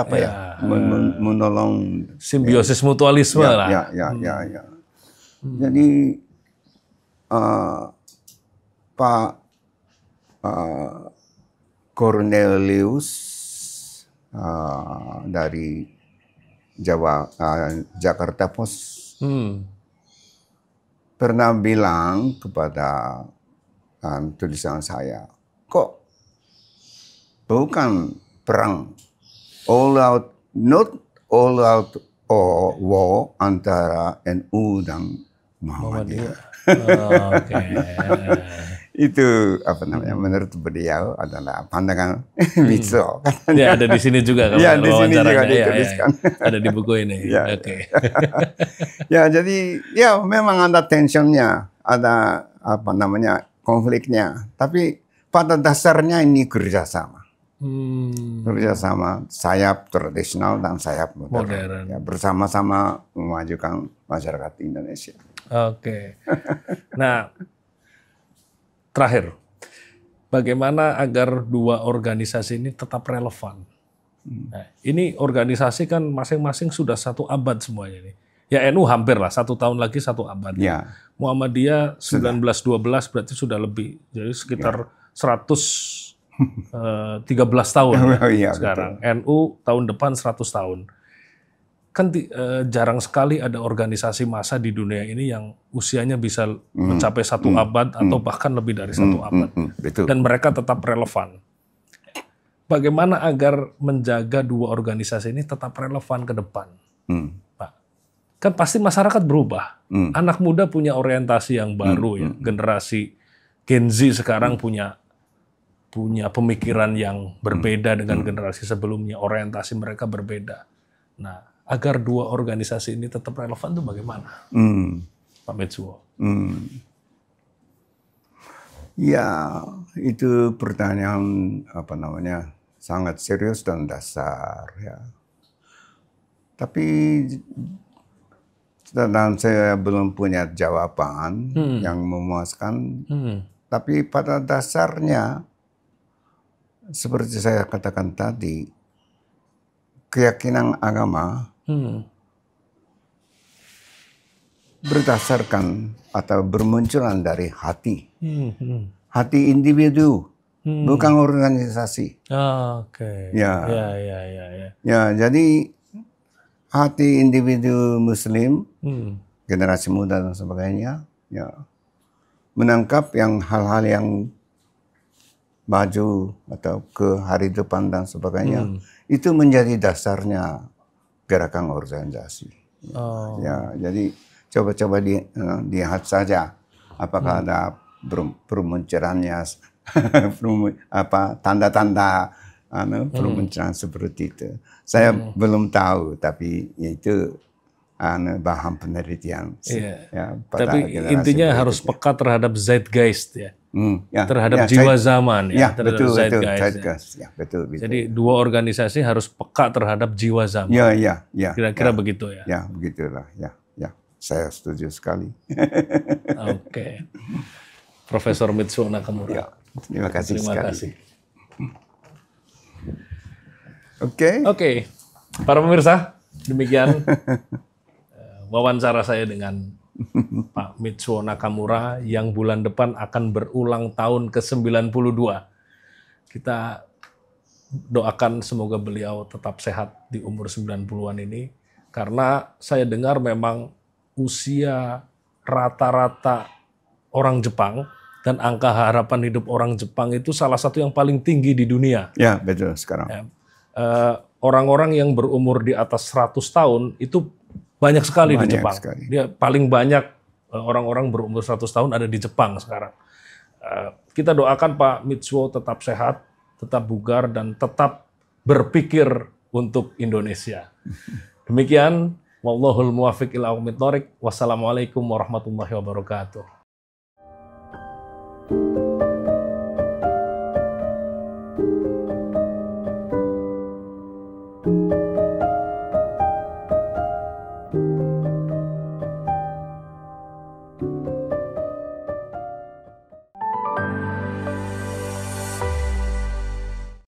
menolong, simbiosis mutualisme lah. Ya. Jadi Pak Cornelius dari Jakarta Post pernah bilang kepada tulisan saya, kok bukan perang not all out war antara NU dan Muhammadiyah. Itu menurut beliau adalah pandangan Mitsu. Ya, ada di sini juga kalau ya, di sini juga dituliskan. Ada di buku ini. Ya, jadi ya memang ada tensionnya, ada konfliknya. Tapi pada dasarnya ini kerjasama. Kerjasama sayap tradisional dan sayap modern. Ya, bersama-sama memajukan masyarakat Indonesia. Oke. Nah, terakhir, bagaimana agar dua organisasi ini tetap relevan? Nah, ini organisasi kan masing-masing sudah 1 abad semuanya ini. Ya NU hampir lah, 1 tahun lagi 1 abad. Ya. Muhammadiyah 1912 berarti sudah lebih, jadi sekitar 113 tahun sekarang. Betul. NU tahun depan 100 tahun. Kan jarang sekali ada organisasi massa di dunia ini yang usianya bisa mencapai 1 abad atau bahkan lebih dari 1 abad. Dan mereka tetap relevan. Bagaimana agar menjaga dua organisasi ini tetap relevan ke depan? Pak, kan pasti masyarakat berubah. Anak muda punya orientasi yang baru ya. Generasi Gen Z sekarang punya pemikiran yang berbeda dengan generasi sebelumnya. Orientasi mereka berbeda. Nah, agar dua organisasi ini tetap relevan itu bagaimana, Pak Mitsu? Ya, itu pertanyaan sangat serius dan dasar ya. Tapi dan saya belum punya jawaban yang memuaskan. Tapi pada dasarnya seperti saya katakan tadi, keyakinan agama berdasarkan atau bermunculan dari hati. Hati individu, bukan organisasi. Oke. Ya. Ya, jadi hati individu Muslim, generasi muda dan sebagainya, ya, menangkap yang hal-hal yang maju atau ke hari depan dan sebagainya, itu menjadi dasarnya gerakan organisasi. Ya, jadi coba-coba lihat saja apakah ada permunculannya tanda-tanda perbincangan seperti itu. Saya belum tahu, tapi itu bahan penelitian. Ya, tapi intinya harus peka terhadap zeitgeist ya. Terhadap jiwa zaman ya, betul, zeitgeist. Ya, betul. Jadi dua organisasi harus peka terhadap jiwa zaman. Ya. Kira-kira begitu ya. Ya, begitulah. Ya. Saya setuju sekali. Oke. Profesor Mitsuo Nakamura. Ya, terima kasih sekali. Oke. Para pemirsa, demikian wawancara saya dengan Pak Mitsuo Nakamura yang bulan depan akan berulang tahun ke-92. Kita doakan semoga beliau tetap sehat di umur 90-an ini, karena saya dengar memang usia rata-rata orang Jepang dan angka harapan hidup orang Jepang itu salah satu yang paling tinggi di dunia. Ya, betul sekarang. Orang-orang yang berumur di atas 100 tahun itu banyak sekali di Jepang. Dia paling banyak orang-orang berumur 100 tahun ada di Jepang sekarang. Kita doakan Pak Mitsuo tetap sehat, tetap bugar, dan tetap berpikir untuk Indonesia. Demikian, wallahul muwaffiq ila aqwamit thoriq. Wassalamualaikum warahmatullahi wabarakatuh.